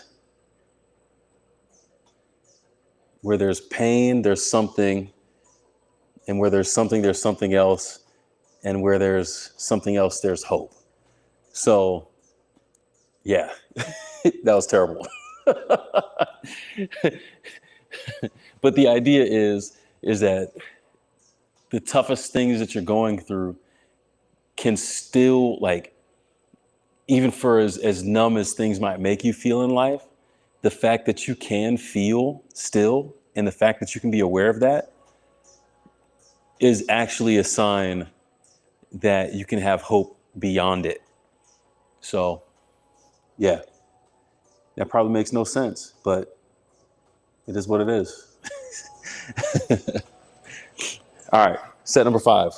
pain, there's something, and where there's something else, and where there's something else, there's hope. So, yeah, that was terrible. But the idea is that the toughest things that you're going through can still, like, even for as numb as things might make you feel in life, the fact that you can feel still and the fact that you can be aware of that is actually a sign that you can have hope beyond it. So, yeah, that probably makes no sense, but it is what it is. All right, set number 5.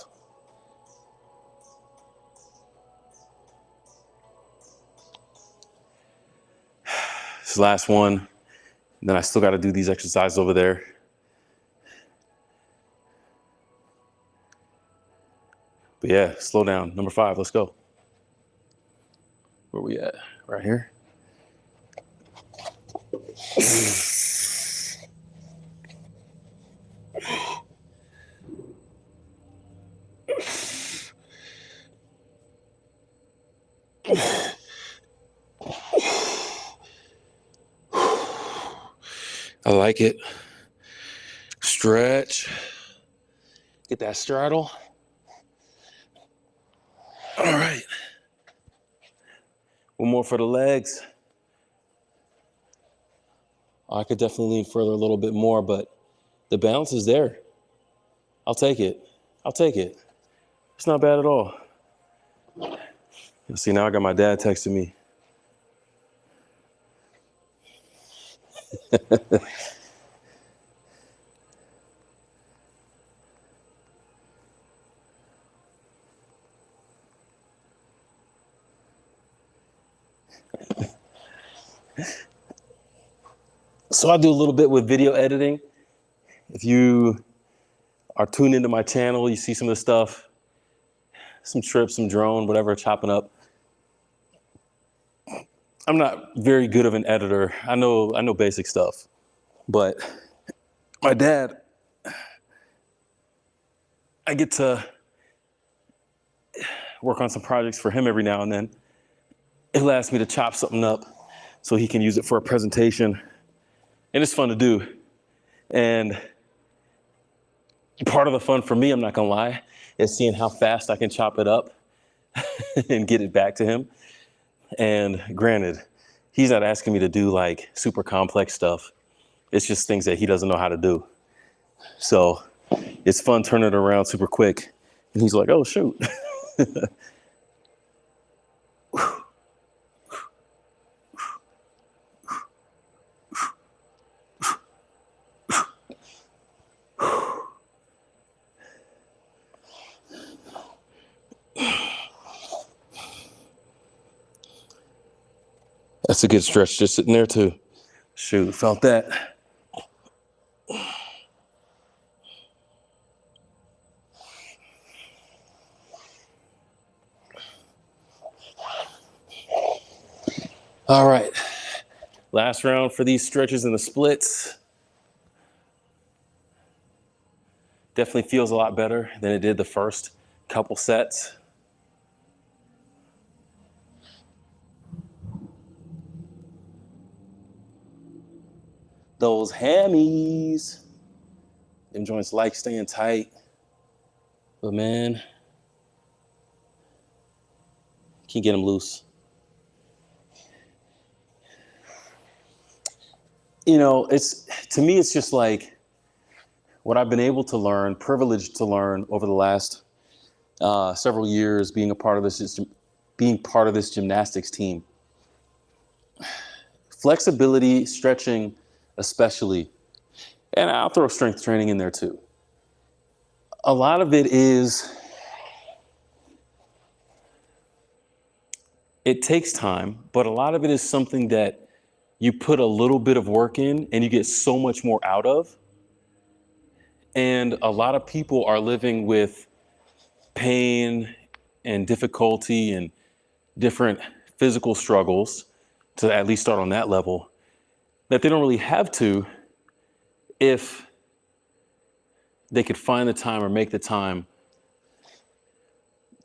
This is the last one. And then I still got to do these exercises over there. But yeah, slow down. Number 5, let's go. Where we at? Right here. I like it. Stretch. Get that straddle. All right. One more for the legs. I could definitely lean further a little bit more, but the balance is there. I'll take it. It's not bad at all. See, now I got my dad texting me. So I do a little bit with video editing. If you are tuned into my channel, you see some of the stuff, some trips, some drone, whatever, chopping up. I'm not very good of an editor. I know basic stuff, but my dad, I get to work on some projects for him every now and then. He'll ask me to chop something up so he can use it for a presentation. And it's fun to do. And part of the fun for me, I'm not gonna lie, is seeing how fast I can chop it up and get it back to him. And granted, he's not asking me to do like super complex stuff. It's just things that he doesn't know how to do. So it's fun turning it around super quick. And he's like, oh, shoot. That's a good stretch just sitting there too. Shoot, felt that. All right. Last round for these stretches and the splits. Definitely feels a lot better than it did the first couple sets. Those hammies. Them joints like staying tight. But man, can't get them loose. You know, to me, it's just like what I've been able to learn, privileged to learn over the last several years, being part of this gymnastics team. Flexibility, stretching, especially, and I'll throw strength training in there too. A lot of it takes time, but a lot of it is something that you put a little bit of work in and you get so much more out of. And a lot of people are living with pain and difficulty and different physical struggles, to at least start on that level, that they don't really have to if they could find the time or make the time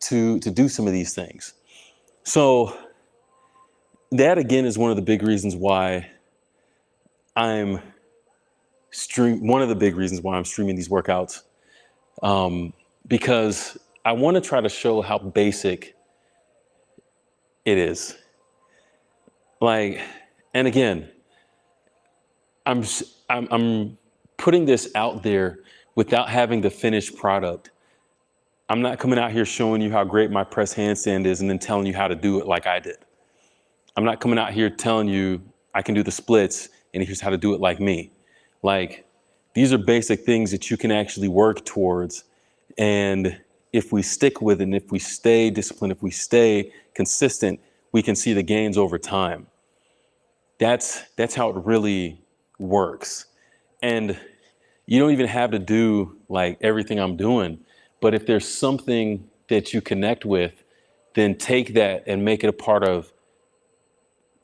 to do some of these things. So that again is one of the big reasons why I'm streaming these workouts, because I want to try to show how basic it is. Like, and again, I'm putting this out there without having the finished product. I'm not coming out here showing you how great my press handstand is and then telling you how to do it like I did. I'm not coming out here telling you I can do the splits and here's how to do it like me. Like, these are basic things that you can actually work towards. And if we stick with it, and if we stay disciplined, if we stay consistent, we can see the gains over time. That's how it really works. And you don't even have to do like everything I'm doing, but if there's something that you connect with, then take that and make it a part of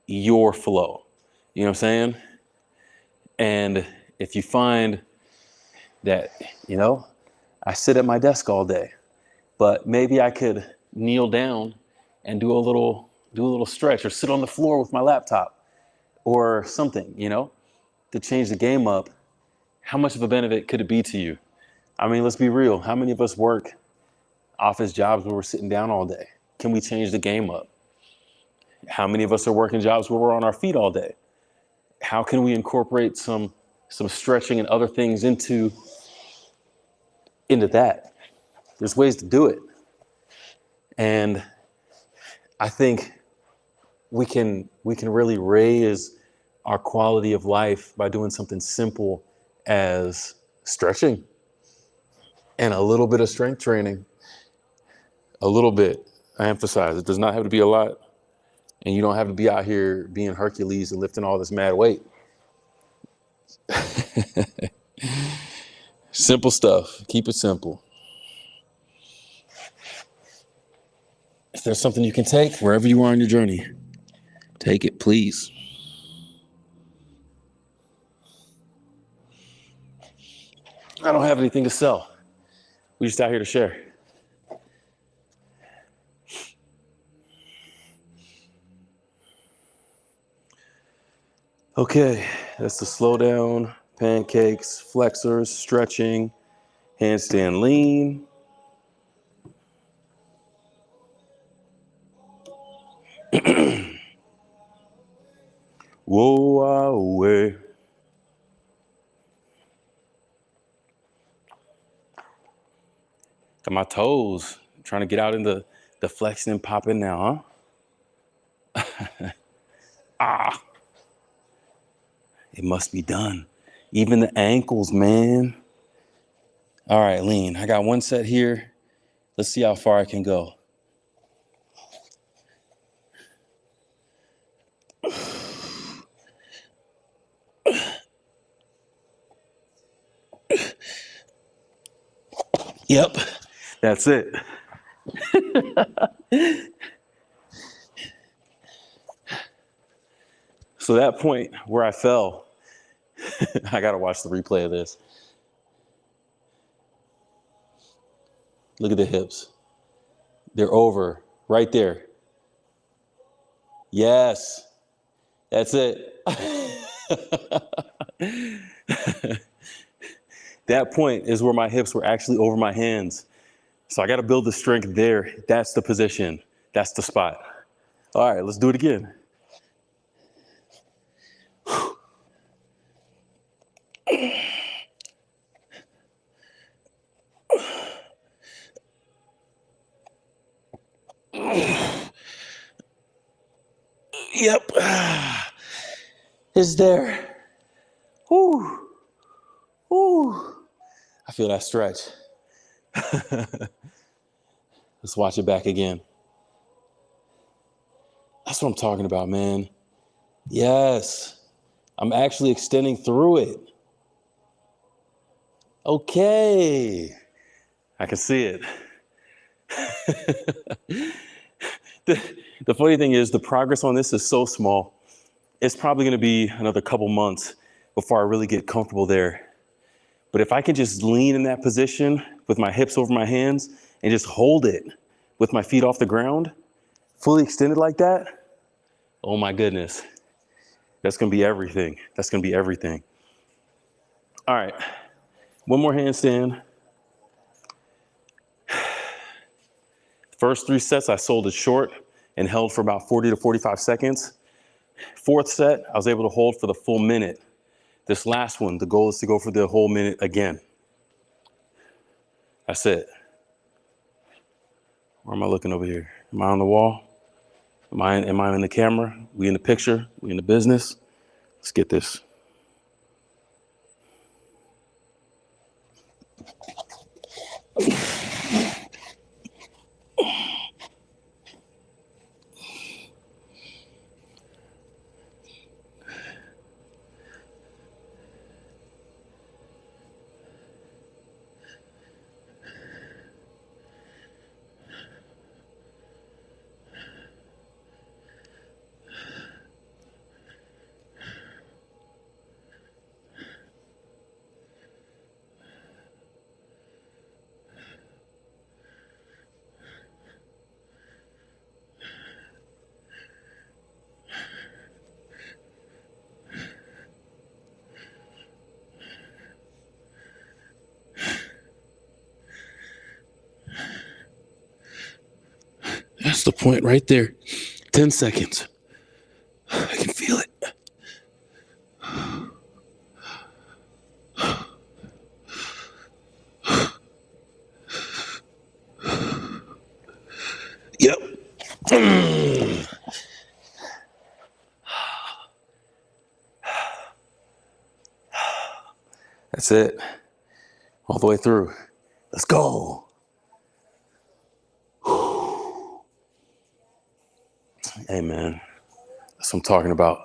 your flow. You know what I'm saying? And if you find that, I sit at my desk all day, but maybe I could kneel down and do a little stretch, or sit on the floor with my laptop or something, to change the game up. How much of a benefit could it be to you? I mean, let's be real. How many of us work office jobs where we're sitting down all day? Can we change the game up? How many of us are working jobs where we're on our feet all day? How can we incorporate some stretching and other things into that? There's ways to do it. And I think we can really raise our quality of life by doing something simple as stretching and a little bit of strength training. A little bit. I emphasize, it does not have to be a lot. And you don't have to be out here being Hercules and lifting all this mad weight. Simple stuff. Keep it simple. If there's something you can take wherever you are on your journey, take it, please. I don't have anything to sell. We just out here to share. Okay, that's the slow down, pancakes, flexors, stretching, handstand lean. Whoa, away. Got my toes trying to get out in the flexing and popping now, huh? It must be done. Even the ankles, man. All right, lean. I got one set here. Let's see how far I can go. Yep, that's it. So that point where I fell, I got to watch the replay of this. Look at the hips. They're over right there. Yes, that's it. That point is where my hips were actually over my hands. So I got to build the strength there. That's the position. That's the spot. All right, let's do it again. Yep. It's there. Woo. Woo. I feel that stretch. Let's watch it back again. That's what I'm talking about, man. Yes. I'm actually extending through it. Okay. I can see it. The funny thing is the progress on this is so small. It's probably going to be another couple months before I really get comfortable there. But if I can just lean in that position with my hips over my hands and just hold it with my feet off the ground, fully extended like that, oh my goodness, that's going to be everything. That's going to be everything. All right, one more handstand. First 3 sets, I sold it short and held for about 40 to 45 seconds. Fourth set, I was able to hold for the full minute. This last one, the goal is to go for the whole minute again. That's it. Where am I looking over here? Am I on the wall? Am I in the camera? We in the picture? We in the business? Let's get this. That's the point right there. 10 seconds. I can feel it. Yep. That's it. All the way through. Let's go. Hey, man. That's what I'm talking about.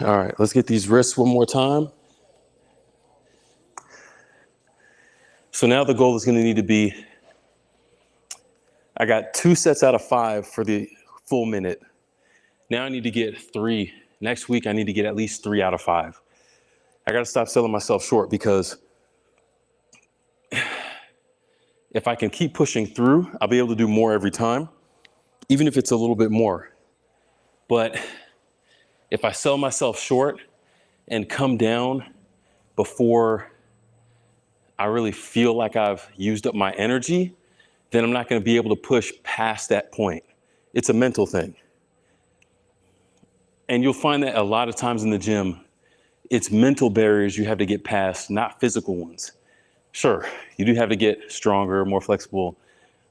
All right, let's get these wrists one more time. So now the goal is going to need to be, I got 2 sets out of 5 for the full minute. Now I need to get 3. Next week, I need to get at least 3 out of 5. I got to stop selling myself short because if I can keep pushing through, I'll be able to do more every time, even if it's a little bit more. But if I sell myself short and come down before I really feel like I've used up my energy, then I'm not going to be able to push past that point. It's a mental thing. And you'll find that a lot of times in the gym, it's mental barriers you have to get past, not physical ones. Sure, you do have to get stronger, more flexible,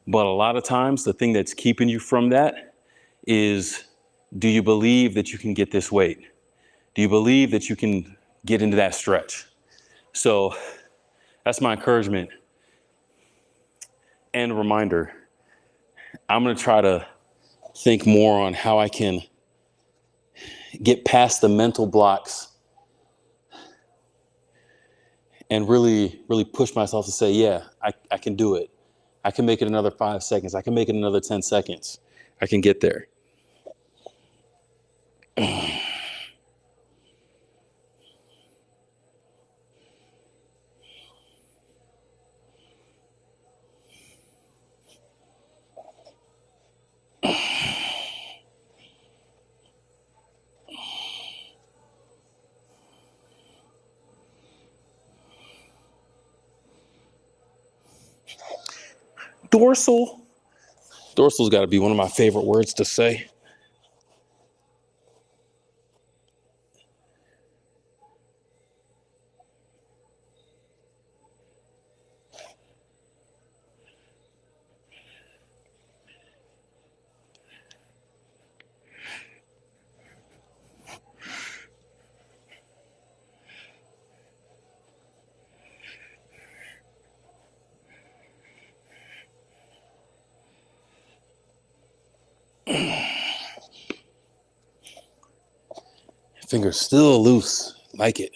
but a lot of times the thing that's keeping you from that is, do you believe that you can get this weight? Do you believe that you can get into that stretch? So that's my encouragement and a reminder. I'm going to try to think more on how I can get past the mental blocks and really push myself to say, yeah, I can do it. I can make it another 5 seconds. I can make it another 10 seconds. I can get there. Dorsal. Dorsal's got to be one of my favorite words to say. Fingers still loose. Like it.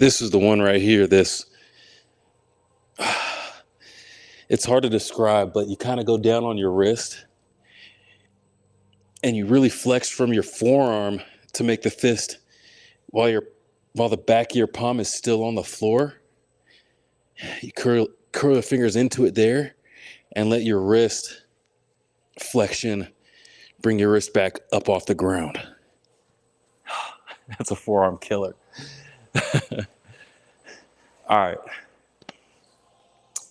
This is the one right here. It's hard to describe, but you kind of go down on your wrist and you really flex from your forearm to make the fist while the back of your palm is still on the floor. You curl the fingers into it there and let your wrist flexion bring your wrist back up off the ground. That's a forearm killer. All right.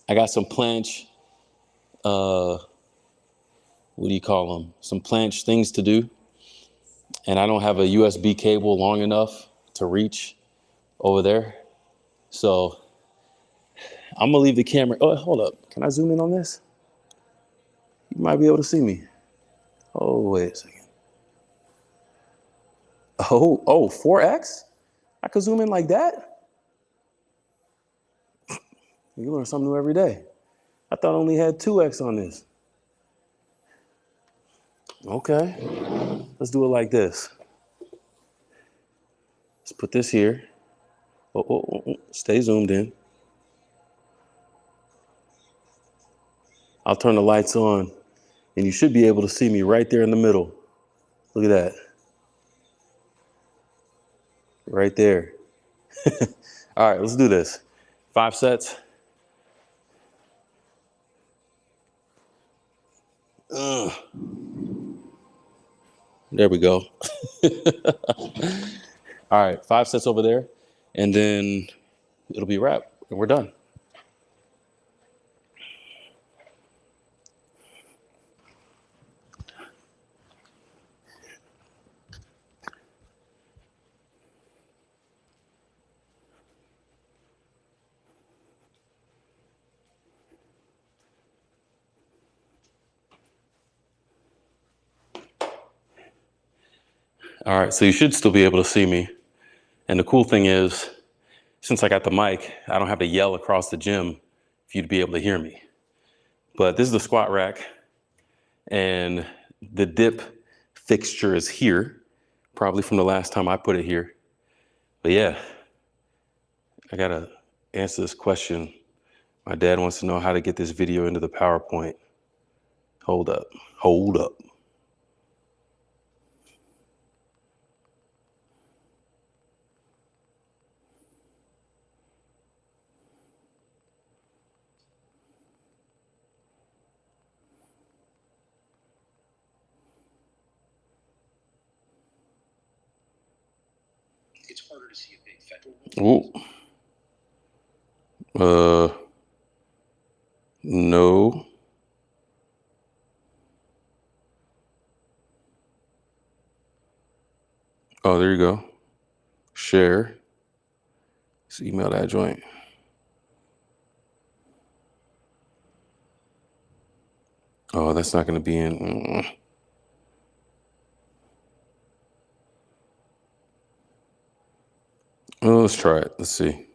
I got some planche, what do you call them? Some planche things to do. And I don't have a USB cable long enough to reach over there. So I'm gonna leave the camera. Oh, hold up. Can I zoom in on this? You might be able to see me. Oh, wait a second. Oh, 4X? I could zoom in like that? You learn something new every day. I thought I only had 2X on this. Okay, let's do it like this. Let's put this here. Stay zoomed in. I'll turn the lights on and you should be able to see me right there in the middle. Look at that. Right there. All right, let's do this. 5 sets. There we go. All right, 5 sets over there, and then it'll be a wrap, and we're done. All right, so you should still be able to see me. And the cool thing is, since I got the mic, I don't have to yell across the gym for you to be able to hear me. But this is the squat rack, and the dip fixture is here, probably from the last time I put it here. But yeah, I gotta answer this question. My dad wants to know how to get this video into the PowerPoint. Hold up. It's harder to see a big federal. Ooh. No. Oh, there you go. Share. Let's email that joint. Oh, that's not going to be in. Oh, let's try it. Let's see.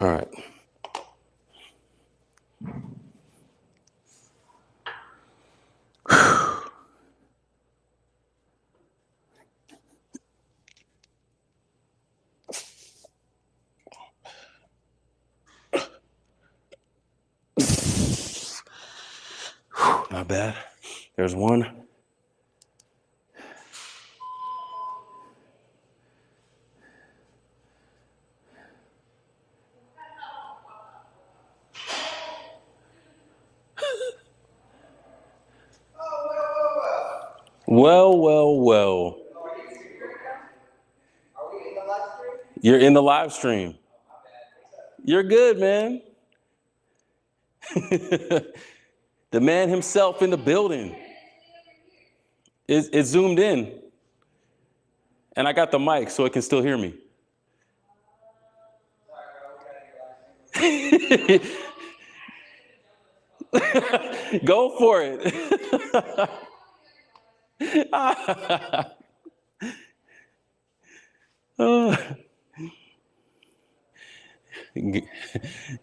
All right. Not bad. There's one. Well. You're in the live stream. You're good, man. The man himself in the building. It's zoomed in. And I got the mic so it can still hear me. Go for it.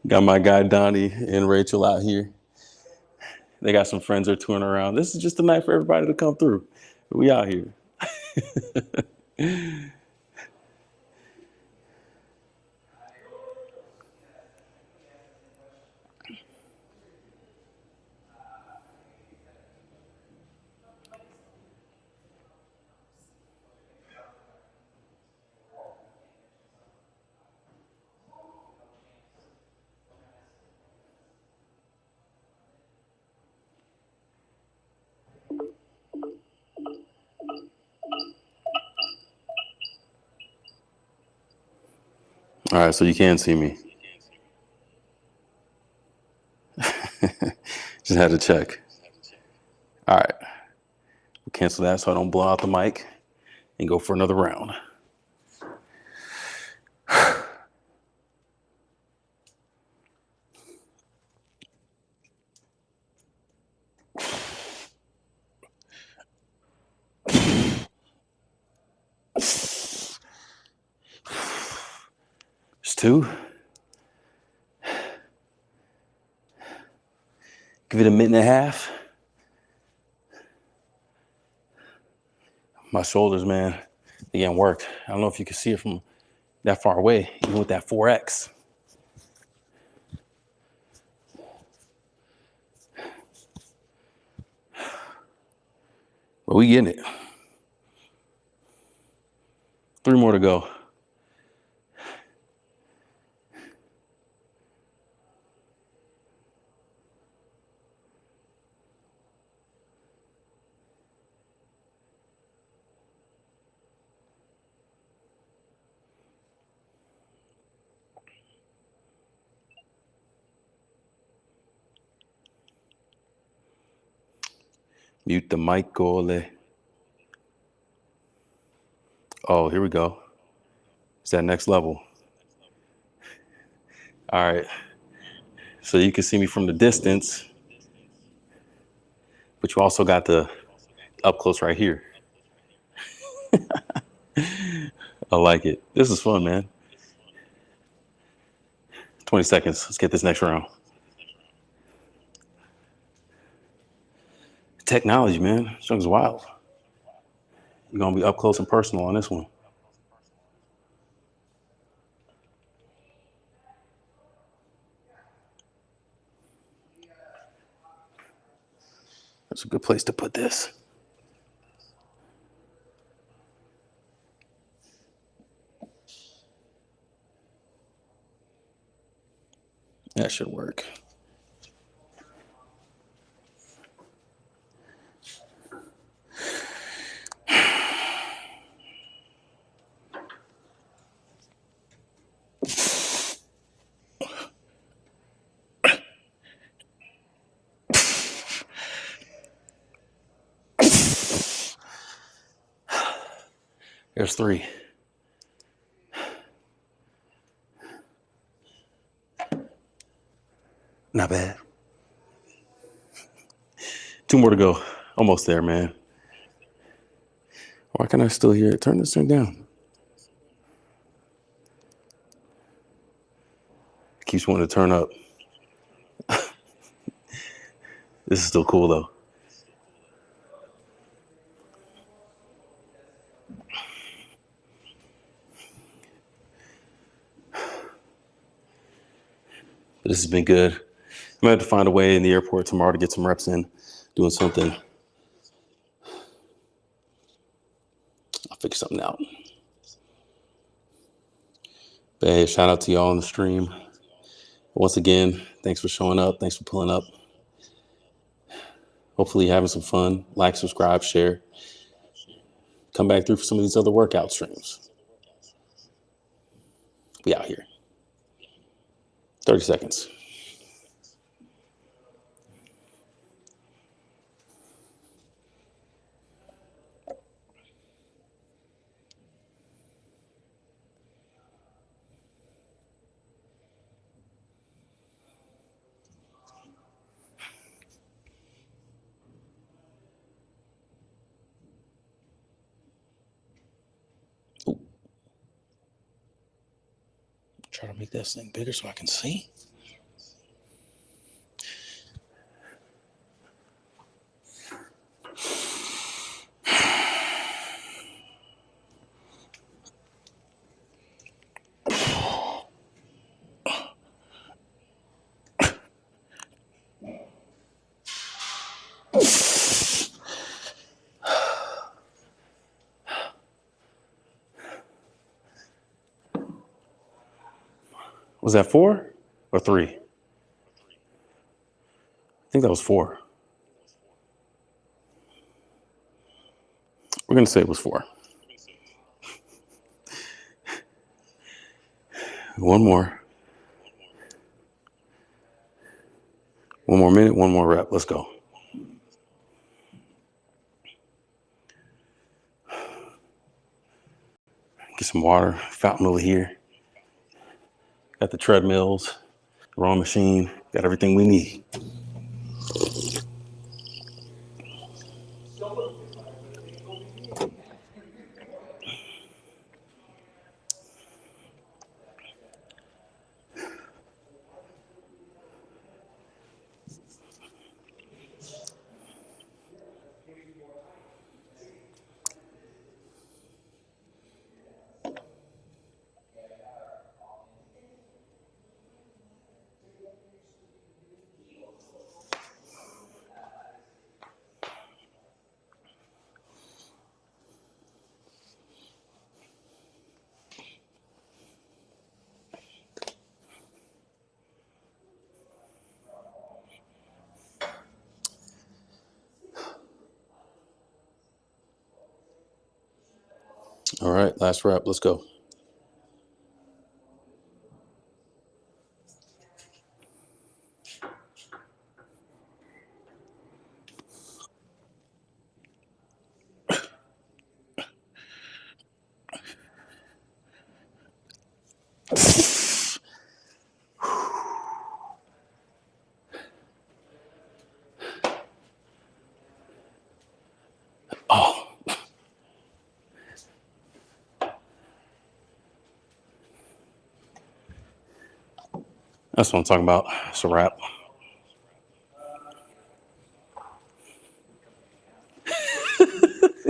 Got my guy Donnie and Rachel out here. They got some friends they're touring around. This is just a night for everybody to come through. We out here. All right, so you can see me. Just had to check. All right. We'll cancel that so I don't blow out the mic and go for another round. There's two. Give it a minute and a half. My shoulders, man, they getting worked. I don't know if you can see it from that far away, even with that 4X. But we getting it. 3 more to go. Mute the mic, Ole. Oh, here we go. It's that next level. All right. So you can see me from the distance, but you also got the up close right here. I like it. This is fun, man. 20 seconds. Let's get this next round. Technology, man. This thing's wild. You're going to be up close and personal on this one. That's a good place to put this. That should work. There's 3. Not bad. 2 more to go. Almost there, man. Why can I still hear it? Turn this thing down. Keeps wanting to turn up. This is still cool, though. But this has been good. I'm going to have to find a way in the airport tomorrow to get some reps in, doing something. I'll figure something out. But hey, shout out to y'all on the stream. Once again, thanks for showing up. Thanks for pulling up. Hopefully you're having some fun. Like, subscribe, share. Come back through for some of these other workout streams. We out here. 30 seconds. Ooh. Try to make this thing bigger so I can see. Was that 4 or 3? I think that was 4. We're going to say it was 4. One more. One more minute, one more rep. Let's go. Get some water. Fountain over here. Got the treadmills, rowing machine. Got everything we need. All right, last rep. Let's go. Oh, that's what I'm talking about. It's a wrap.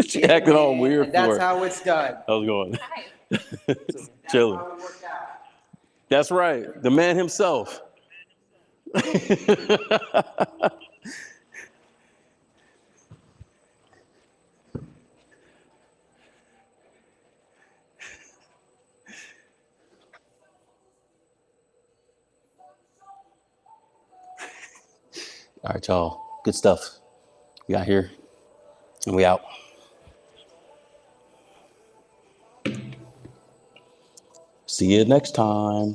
She acted all weird And that's for it. how it's done. How's it going? That's Chilling. how it worked out. That's right. The man himself. All right, y'all. Good stuff. We out here and we out. See you next time.